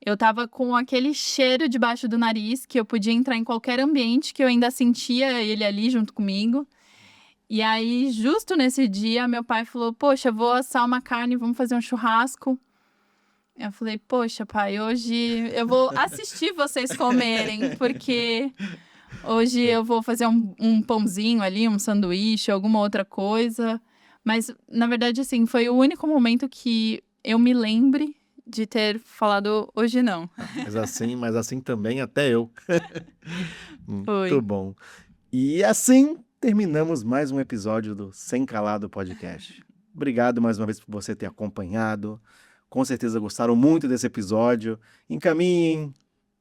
eu tava com aquele cheiro debaixo do nariz, que eu podia entrar em qualquer ambiente, que eu ainda sentia ele ali junto comigo. E aí, justo nesse dia, meu pai falou, poxa, vou assar uma carne, vamos fazer um churrasco. Eu falei, poxa, pai, hoje eu vou assistir vocês comerem, porque hoje eu vou fazer um pãozinho ali, um sanduíche, alguma outra coisa. Mas, na verdade, assim, foi o único momento que eu me lembre de ter falado hoje não. Mas assim também até eu. Foi. Muito bom. E assim terminamos mais um episódio do Sem Calado Podcast. Obrigado mais uma vez por você ter acompanhado. Com certeza gostaram muito desse episódio. Encaminhem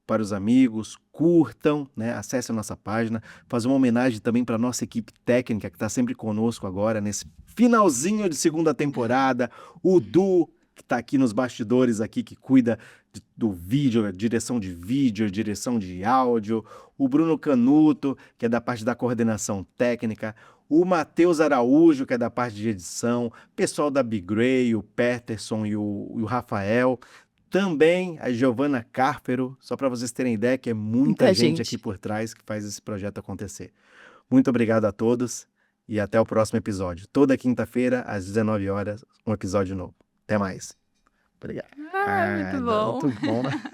para os amigos, curtam, né? Acessem a nossa página. Fazer uma homenagem também para a nossa equipe técnica que está sempre conosco agora nesse finalzinho de segunda temporada. O Du, que está aqui nos bastidores, aqui, que cuida do vídeo, direção de vídeo, direção de áudio. O Bruno Canuto, que é da parte da coordenação técnica. O Matheus Araújo, que é da parte de edição. Pessoal da Big Gray, o Peterson e o Rafael. Também a Giovana Carpero, só para vocês terem ideia que é muita gente aqui por trás que faz esse projeto acontecer. Muito obrigado a todos e até o próximo episódio. Toda quinta-feira, às 19 horas, um episódio novo. Até mais. Obrigado. Muito bom. Muito bom, né?